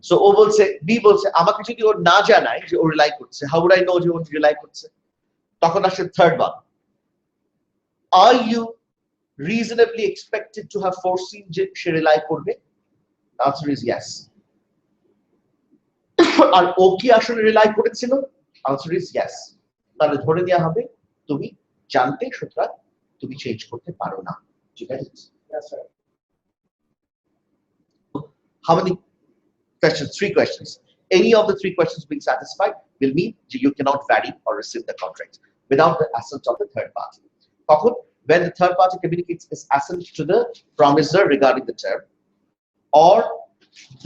সো ও বলছে বি বলছে আমাকে যদি ও না জানায় যে ও রিলাই করছে হাউ উড আই নো যে ও রিলাই করছে তখন আসে third one are you reasonably expected to have foreseen যে সে রিলাই করবে the answer is yes আর ও কি আসলে রিলাই করেছিল? Answer is yes. তাহলে ধরে নেওয়া হবে তুমি জানতে, সুতরাং তুমি চেঞ্জ করতে পারো না। ঠিক আছে? Yes, sir. How many questions? 3 questions. Any of the 3 questions being satisfied will mean that you cannot vary or rescind the contract without the assent of the third party. When the third party communicates its assent to the promisor regarding the term, or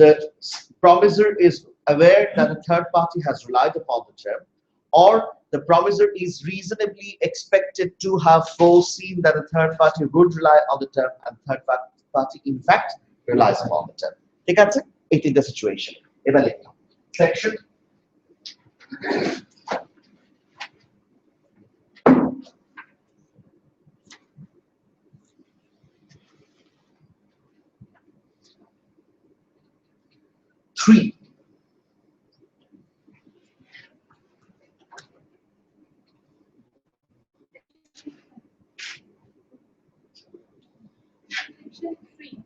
the promisor is aware that the third party has relied upon the term, or the promisor is reasonably expected to have foreseen that the third party would rely on the term and the third party in fact relies upon the term. ঠিক আছে? It is the situation. এবার লিখলাম section three. Section 3.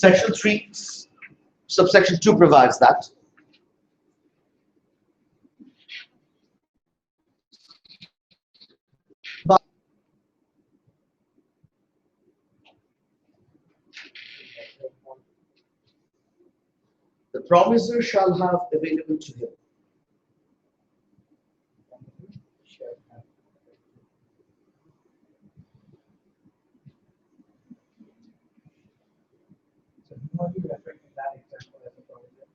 Section 3, subsection 2 provides that the promisor shall have available to him So who are you referring to that example as a provision?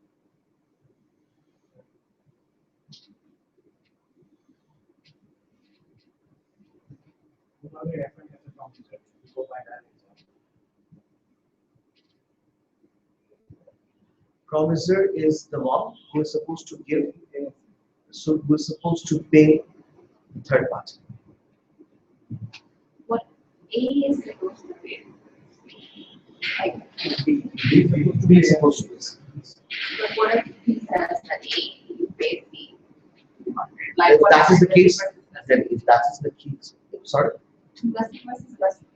Who are you referring as a provision? Go by that example. promisor is the one who is supposed to give, so who is supposed to pay the third party. What A is supposed to be. Like, He is supposed to pay. but what if he says that A pays B? If what that is the happens case, if then if that is the case, sorry, blessing versus blessing?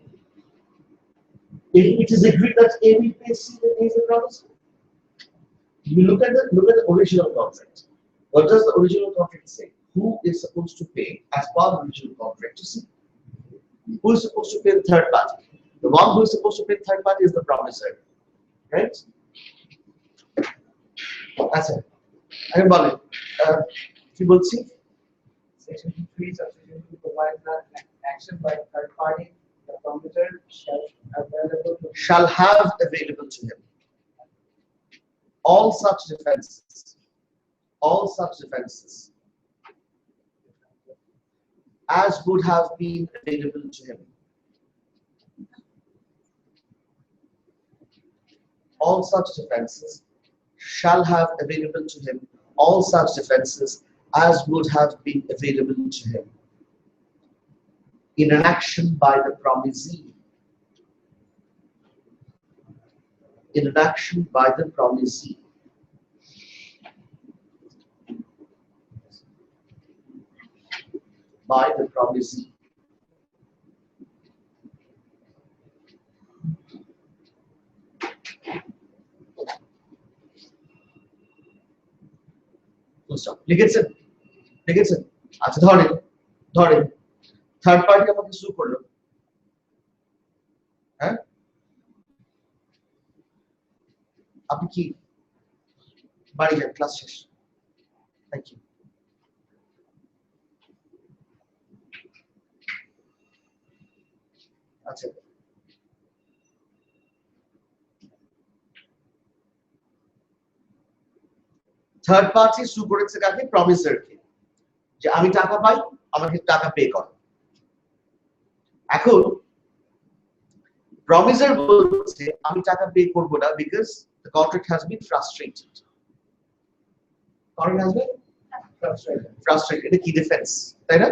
if it is agreed that A will pay C, then A is the promisor. You look at the original contract. What does the original contract say? Who is supposed to pay as part of the original contract to C? Who is supposed to pay the third party? The one who is supposed to pay the third party is the promisor, right? That's it. I can believe. You will see. Section 3 subsection 2 provides that an action by a third party, the promisor Shall have available to him all such defenses as would have been available to him. All such defenses shall have available to him all such defenses as would have been available to him in an action by the promisee. In an action by the promisee. By the promisee. লিখেছেন আচ্ছা ধরেন third party আমাকে সু করলো, হ্যাঁ, আপনি কি বাড়ি যান, ক্লাস শেষ, থ্যাংক ইউ। আচ্ছা, থার্ড পার্টি সু করেছে কাকে? প্রমিসারকে, যে আমি টাকা পাই, আমাকে টাকা পে করো। এখন প্রমিসার বলছে আমি টাকা পে করব না because the contract has been frustrated. Contract has been frustrated, এটা কি ডিফেন্স, তাই না?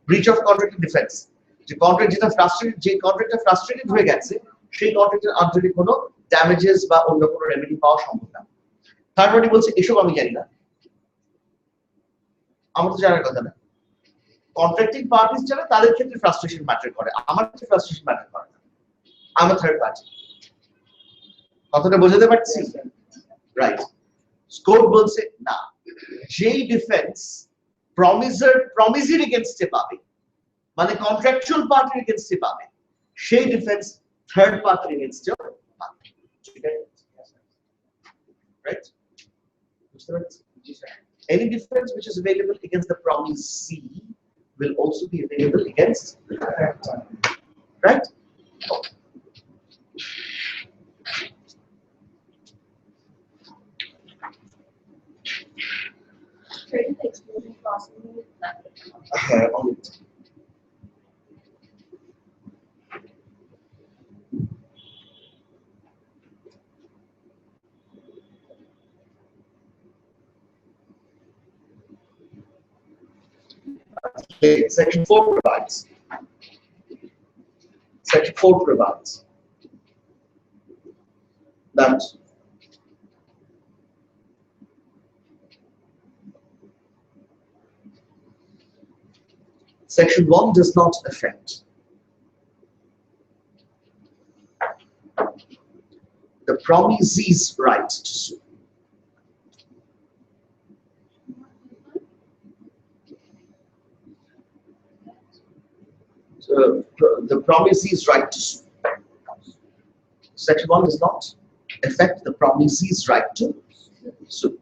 Breach of contract defence. যে কন্ট্রাক্ট যেটা ফ্রাস্ট্রেটেড, যে কন্ট্রাক্টটা ফ্রাস্ট্রেটেড হয়ে গেছে, সেই কন্ট্রাক্টের আন্তরিক কোনো ড্যামেজেস বা অন্য কোনো রেমেডি পাওয়া সম্ভব না। থার্ড পার্টি বলছে এসব আমি জানি না, আমার তো জানার কথা না, কন্ট্রাক্টিং পার্টিস যারা তাদের ক্ষেত্রে ফ্রাস্ট্রেশন ম্যাটার করে, আমার ক্ষেত্রে ফ্রাস্ট্রেশন ম্যাটার করে না, আমি থার্ড পার্টি। কথাটা বোঝাতে পারছি? রাইট। কোর্ট বলছে না, যেই ডিফেন্স প্রমিসির এগেইনস্টে পাবে, মানে কন্ট্রাকচুয়াল পার্টির এগেইনস্টে পাবে, সেই ডিফেন্স থার্ড পার্টির এগেইনস্টে পাবে। ঠিক আছে? রাইট? বুঝতে পারছি? Any defense which is available against the promisee will also be available against the third party. Right? Credit exclusion possible with that. Section 4 provides. Section 4 provides that Section 1 does not affect the promisee's right to sue. The promisee's right to sue. Section 1 does not affect the promisee's right to sue.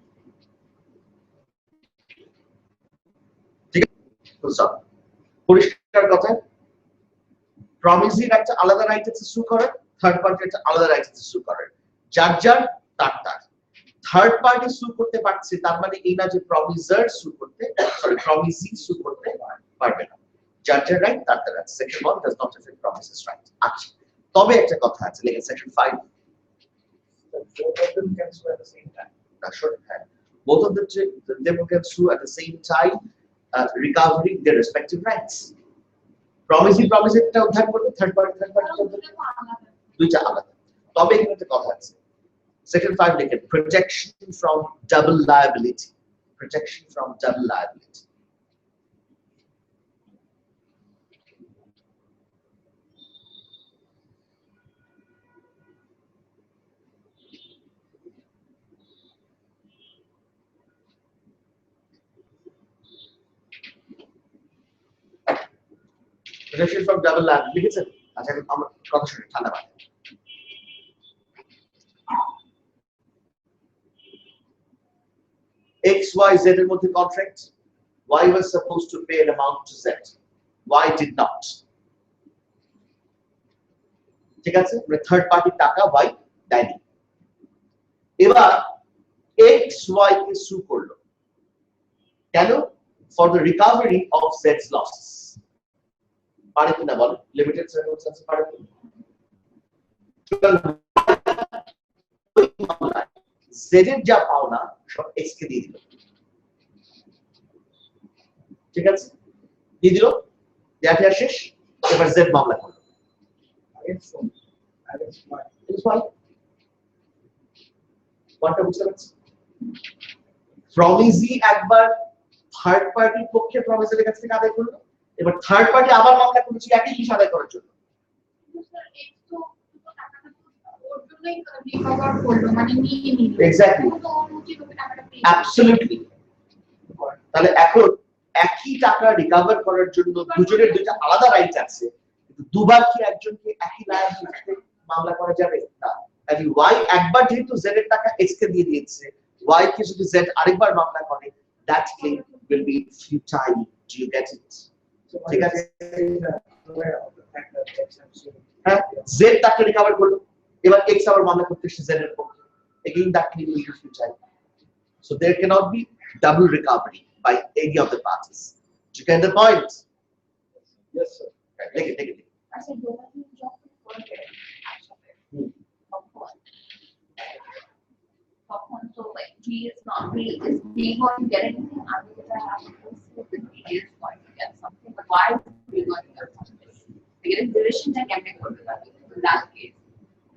পরিষ্কার কথা, প্রমিসির একটা আলাদা right আছে সু করার, third পার্টির একটা আলাদা রাইট আছে সু করার, যার যার তার তার। থার্ড পার্টি সু করতে পারছে তার মানে এই না যে প্রমিসার সু করতে, সরি প্রমিসি সু করতে পারবে না। যার যার রাইট তার তার আছে। Section 1 does not affect promises right. আচ্ছা, তবে একটা কথা আছে লেখা section 5, both of them can sue at the same time. That's right. Both of them can sue at the same time, recovering their respective rights. প্রমিসিটা উদ্ধার করবে, third party দুইটা আলাদা। তবে এখানে একটা কথা আছে, সেকশন 5 লিখেন protection from double liability. Protection from double liability. Protection from double liability লিখেছেন? আচ্ছা, আমরা কথা শুনে ঠান্ডা মাথায়। XYZ এর মধ্যে contract, Y was supposed to pay an amount to Z, Y did not. ঠিক আছে, থার্ড পার্টি টাকা Y দেয়নি। এবার XY কে সু করলো, কেন? For the recovery of Z's losses. পারে কিনা বলেন? লিমিটেড সার্কামস্ট্যান্সে পারে কিনা? Z এর যা পাওনা সব X কে দিয়ে দিল। ঠিক আছে, দিয়ে দিল, দেয়া শেষ। এবার Z মামলা করলো। কোনটা বুঝতে পারছেন? প্রমিসি একবার থার্ড পার্টির পক্ষে প্রমিসের কাছ থেকে আদায় করলো, এবার থার্ড পার্টি আবার মামলা করেছে একই জিনিস আদায় করার জন্য। Exactly, absolutely. তাহলে এখন একই টাকা রিকভার করার জন্য দুজনের দুইটা আলাদা রাইট আছে, কিন্তু দুবার কি একজনকে একই লায়াবিলিটিতে মামলা করা যাবে না? তাই ওয়াই একবার যেহেতু জেড এর টাকা এক্স কে দিয়ে দিয়েছে, ওয়াই কে যদি জেড আরেকবার মামলা করে, that claim will be futile. Do you get it? ঠিক আছে, হ্যাঁ, জেড টাকা রিকভার করলো, এবার এক্স আবার মামলা করতে এসে জেড এর পক্ষে, again that claim will be futile. So there cannot be double recovery by any of the parties. Do you get the point? Yes, sir. Right, take it. I said, so like G is not really, is B going to get anything? I mean, if I have to prove that B is going to get something, but why is B going to get something? They get a division that can be good in that case.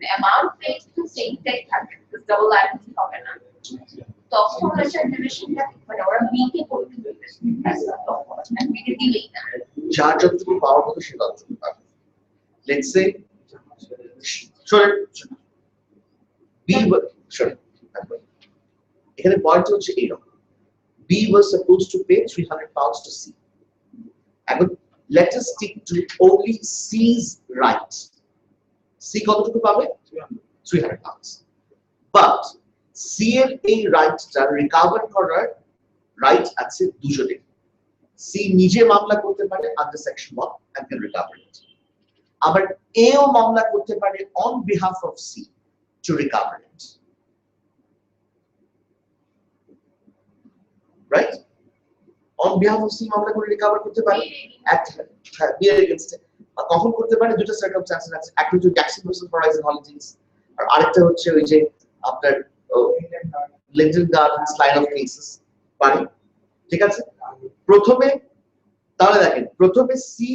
The amount paid to state take this double liability covenant. তখন হচ্ছে ডিভিশনটা মানে ওরা B কে করতে দেবে B কে দিলেই না যার যতটুকু পাওয়ার মতো সে ততটুকু পাবে লেটস সে বি সরি এখানে পয়েন্ট হচ্ছে এইরকম B was supposed to pay 300 pounds to C. And let us stick to only C's right. C কতটুকু পাবে 300 pounds. But C এর এই রাইটটা রিকভার করার রাইট আছে দুজনের। C নিজে মামলা করতে পারে under section 1 and can recover it. আবার এও মামলা করতে পারে on behalf of C to recover it. Right? On behalf of C মামলা করে রিকভার করতে পারে বিয়ার এগেইনস্ট কখন করতে পারে দুটো সার্কামস্ট্যান্সেস আছে একটা হচ্ছে ট্যাক্সি ভার্সেস হরাইজন হলিডেজ আর আরেকটা হচ্ছে ওই যে আপনার Linden Gardens line of cases পারে ঠিক আছে প্রথমে তাহলে দেখেন প্রথমে সি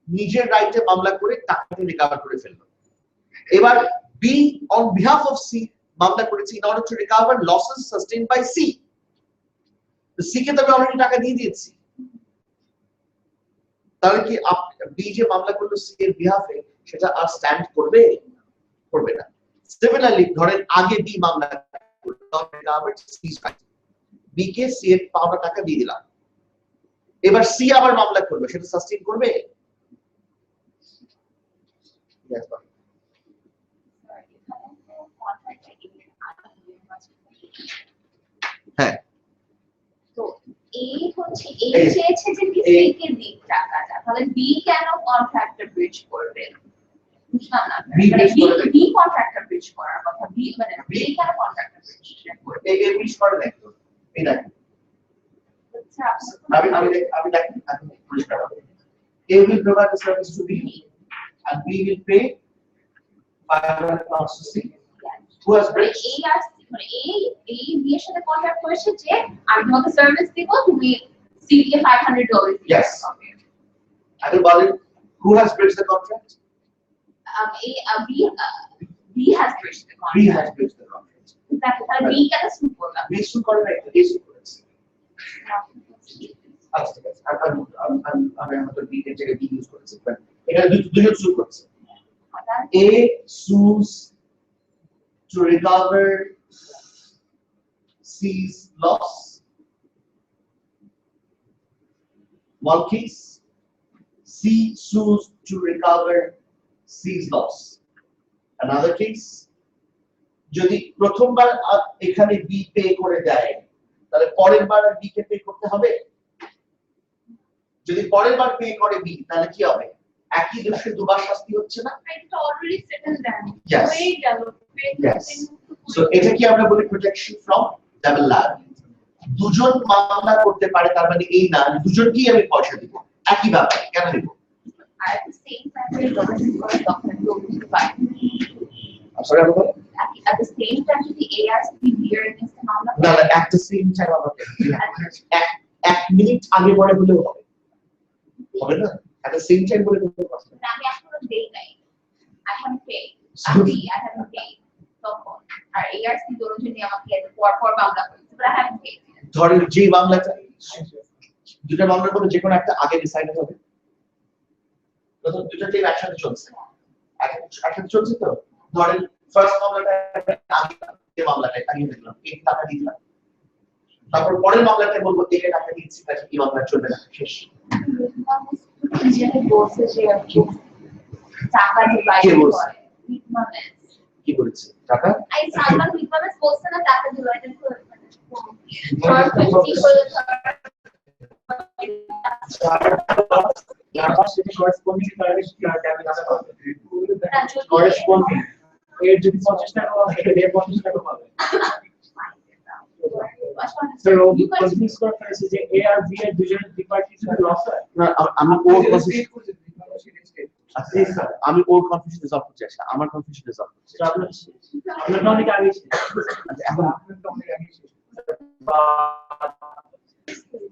নিজের রাইটে মামলা করে টাকাটা রিকভার করে ফেললো এবার B on behalf of C মামলা করেছে in order to recover losses sustained by C C কে তো আমি অলরেডি টাকা দিয়ে দিয়েছি তাহলে কি বি যে মামলা করলো সি এর বিহাফে সেটা আর স্ট্যান্ড করবে করবে না সিমিলারলি ধরেন আগে বি মামলা করলো বি কে সি এর পাওনা টাকা দিয়ে দিলাম এবার সি আবার মামলা করবে সেটা সাস্টেইন করবে হ্যাঁ তো এ হচ্ছে এ চেয়েছে যে বি কে দিক টাকাটা তাহলে বি কেন কন্ট্রাক্টর ব্রিজ করবে বুঝলাম না বি কন্ট্রাক্টর ব্রিজ করার কথা বি মানে বি কেন কন্ট্রাক্টর ব্রিজ করবে এ ব্রিজ করে দেখো এই দেখো আমি দেখি আমি পরিষ্কার হবে A will provide the service to B and B will pay 500 pounds to C who has breached এই আর মানে এই বি এর সাথে কন্ট্রাক্ট করেছে যে আমি তোমাকে সার্ভিস দেব তুমি C K $500 Yes. I will bother who has breached the contract B has breached the B contract has breached the contract তাহলে বি কেন সু করবে B সু করে না A সু করেছে আচ্ছা ঠিক আছে আমি আমাদের বি এর জায়গায় বি ইউজ করেছি বাট এখানে দুজন সু করেছে A sues to recover C's loss. One case, C sues to recover C's loss. Another case, যদি প্রথমবার এখানে B পে করে দেয় তাহলে পরের বার B কে পে করতে হবে যদি পরের বার পে করে B তাহলে কি হবে একই দোষে দুবার শাস্তি হচ্ছে না এটা অলরেডি সেটেল দেন Yes. হয়ে গেল Yes. So এটা কি আমরা বলি প্রোটেকশন ফ্রম ডাবল লায়াবিলিটি দুজন মামলা করতে পারে তার মানে এই না দুজনকেই আমি পয়সা দিব একই ব্যাপার কেন দিব at the same time we government for document to provide sorry আমি বলি at the same time the ARC beer against the মামলা না না এট দ্য সেম টাইম আমাকে এক মিনিট আগে পরে হলেও হবে হবে না এট দ্য সেম টাইম বলে কোনো কথা না আমি এখনো দেই নাই I haven't paid I haven't paid তখন আর ARC দুজনই আমাকে পর মামলা করেছে but I haven't paid ধরেন যে মামলাটা দুটো মামলার মধ্যে যে কোনো একটা আগে ডিসাইড হবে প্রথম দুটোতে একসাথে চলছে একসাথে চলছে তো ধরেন ফার্স্ট মামলাটা আগে যে মামলাটা আগে দেখলাম এই টাকা দিয়ে দিলাম তারপর পরের মামলাতে বলবো একে টাকা দিচ্ছি তাহলে কি মামলা চলবে না শেষ যে বলছে যে টাকা ডিভাইড করে কি বলেছে টাকা I Salman Mikmanis বলছে না টাকা ডিভাইড করে corresponding এর যদি 50 টাকা হয় এর 50 টাকা পাবে স্যার ও কনফিউজ করে ফেলেছে যে এ আর বি এর দুজনের ডিপার্টমেন্ট লস হয় না আমি ওর আমি ওর কনফিউশন রিজলভ করতে চাই আমার কনফিউশন রিজলভ করতে চাই আমরা অনেক আগে এখন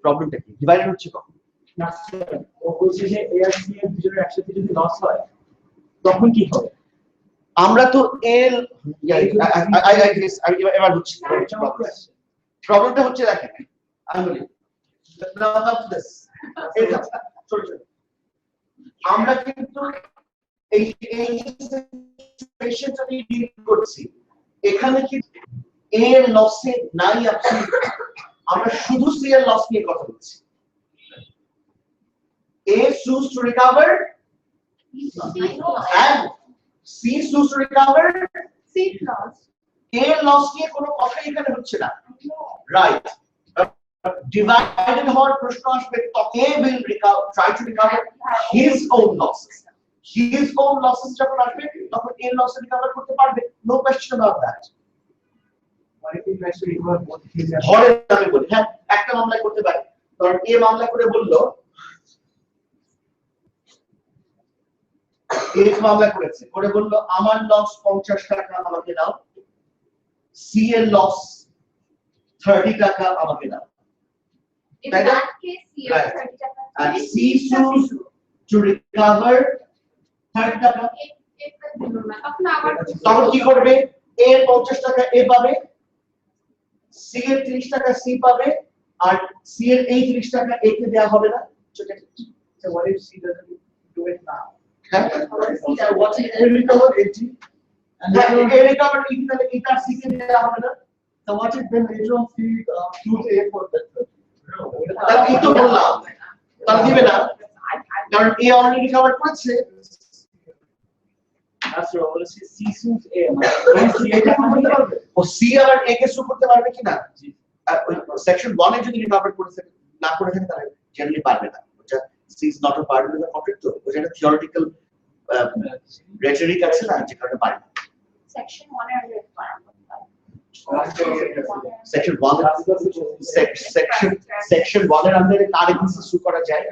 প্রবলেমটা কি ডিভাইডেড হচ্ছে কখন না ও বলছে যে এ আর বি এর দুজনের একসাথে যদি লস হয় তখন কি হবে আমরা তো এল এবার হচ্ছে প্রবলেমটা হচ্ছে দেখেন আমি বলি now come to this এটা ছোট ছোট। আমরা কিন্তু এই সিচুয়েশনটা নিয়ে ডিল করছি এখানে কি এর লসে নাই আপনি আমরা শুধু সি এর লস নিয়ে কথা বলছি A sues to recover and C sues to recover Seat loss. A loss নিয়ে কোনো কথাই এখানে হচ্ছে না রাইট ডিভাইডেড হওয়ার প্রশ্ন আসবে তো A will try to recover his own losses যখন আসবে তখন A loss recover করতে পারবে no question about that What if he tries to recover both his and ধরে আমি বলি হ্যাঁ একটা মামলা করতে পারে কারণ A মামলা করে বলল এক মামলা করেছে করে বলল আমার লস 50 টাকা আমাকে দাও সি এর লস 30 টাকা আমাকে দাও In Right. that case, C Right. 30 টাকা। and C sues to recover 30 টাকা তখন আবার তখন কি করবে A এর 50 টাকা A পাবে C এর 30 টাকা C পাবে আর C এর এই 30 টাকা A কে দেয়া হবে না সেটা কি so what if she doesn't do it now? হ্যাঁ So what if we recover 80 and later on, A recover এই তাহলে এটা C কে দেয়া হবে না so what if then later on we choose A for that? তাহলে কি তো বললাম তাহলে দিবে না কারণ A অলরেডি রিকভার করেছে After all, C sues A. এটা করতে পারবে ও C আবার A কে সু করতে পারবে কিনা সেকশন 1 এ যদি রিকভার করেছে না করে থাকে তাহলে জেনারেলি পারবে না ওটা C is not a part of the contract তো ওটা একটা থিওরিটিক্যাল রেটরিক আছে না যে কারণে পারে section 1 এর রেট করা সেকশন 1 সেকশন 1 এর আন্ডারে কার এগেইনস্ট সু করা যায়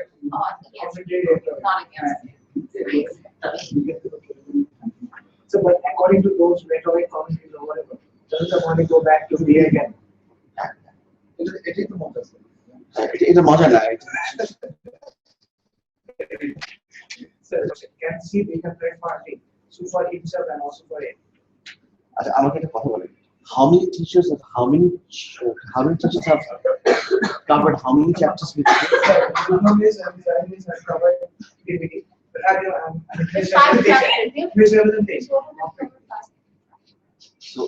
So, but according to those rhetoric commentaries or whatever, doesn't the money go back to B again? এটাই তো মত আছে এটা মজা না So, can C become a third party, sue for himself and also for A? আচ্ছা আমাকে একটা কথা বলেন how many teachers have how many teachers have covered how many chapters with Economics and Chinese have covered PPT. But I mean, misrepresentation. so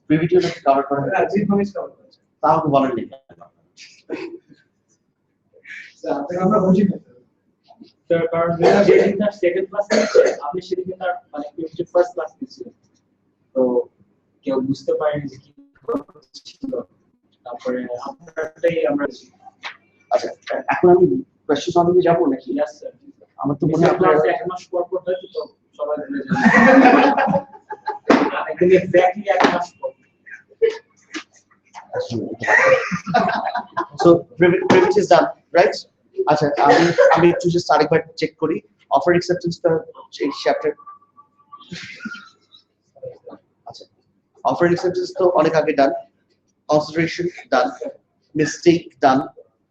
privity of cover করা হয় Economics covered. তাও তো বলেন না So, আমরা বুঝি না। তার কারণ যে দিন তার সেকেন্ড ক্লাস নিচ্ছে আপনি সেদিকে তার মানে কেউ ফার্স্ট ক্লাস নিচ্ছে তো কেউ বুঝতে পারেনি যে কি ছিল তারপরে আপনারটাই আমরা আচ্ছা এখন আমি কোশ্চেন সলভিং যাব নাকি ইয়েস স্যার আমার তো মনে হয় আপনার আপনারা এক মাস পর পর হয়তো তো সবাই ভুলে যাবে একদম এক্স্যাক্টলি এক মাস পর so privity is done right আচ্ছা আমি একটু জাস্ট আরেকবার চেক করি অফার অ্যাকসেপ্টেন্স টা এই চ্যাপ্টার আচ্ছা অফার অ্যাকসেপ্টেন্স তো অনেক আগে ডান consideration done mistake done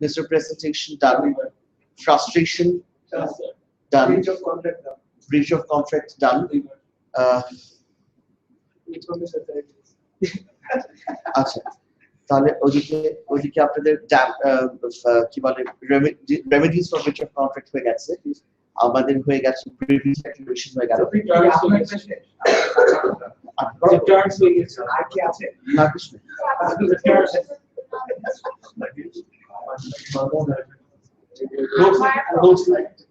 misrepresentation done frustration done Breach of contract done. breach of contract done Economics and Chinese. আচ্ছা তাহলে ওদিকে আপনাদের কি বলে remedies for breach of contract হয়ে গেছে আমাদের হয়ে গেছে প্রিভিয়াস অ্যাক্টিভেশন হয়ে গেল টার্মস হয়ে গেছে আর কি আছে? না কিছু নেই।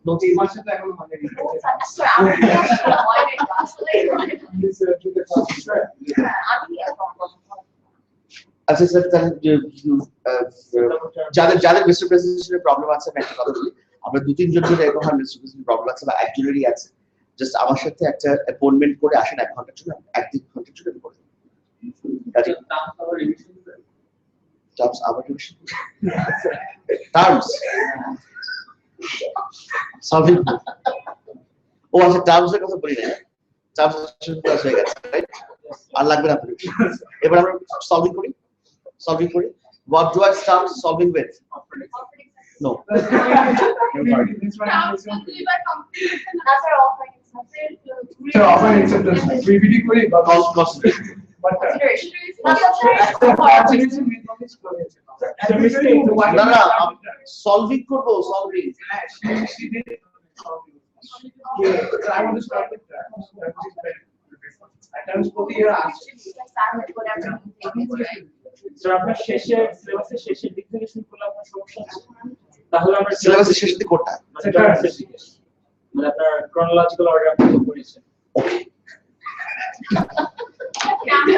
Notes এই মাসে তো এখনো মানে আচ্ছা স্যার তাহলে যাদের মিস্টার প্রেসিডেন্টের প্রবলেম আছে আমি একটা কথা বলি আমরা দু তিনজন যদি এরকম হয় মিস্টার প্রেসিডেন্ট প্রবলেম আছে বা একজনেরই আছে জাস্ট আমার সাথে একটা অ্যাপয়েন্টমেন্ট করে আসেন 1 ঘন্টার জন্য 1 ঘন্টার জন্য করে টার্মস আবার রিভিশন টার্মস সলভিং ও আচ্ছা টার্মস এর কথা বলি না টার্মস ক্লাস হয়ে গেছে রাইট আর লাগবে না এবার আমরা সলভিং করি what do I start solving with no offer acceptance. PPT করি বা consideration consideration. না না সলভিং করবো সলভিং স্যার আপনার শেষে সিলেবাসের শেষের দিক থেকে শুরু করলে আপনার সমস্যা আছে তাহলে আমরা সিলেবাসের শেষ দিকে কোনটা মানে শেষের দিকে মানে আপনার ক্রনোলজিক্যাল অর্ডার আপনি পড়েছেন Yeah.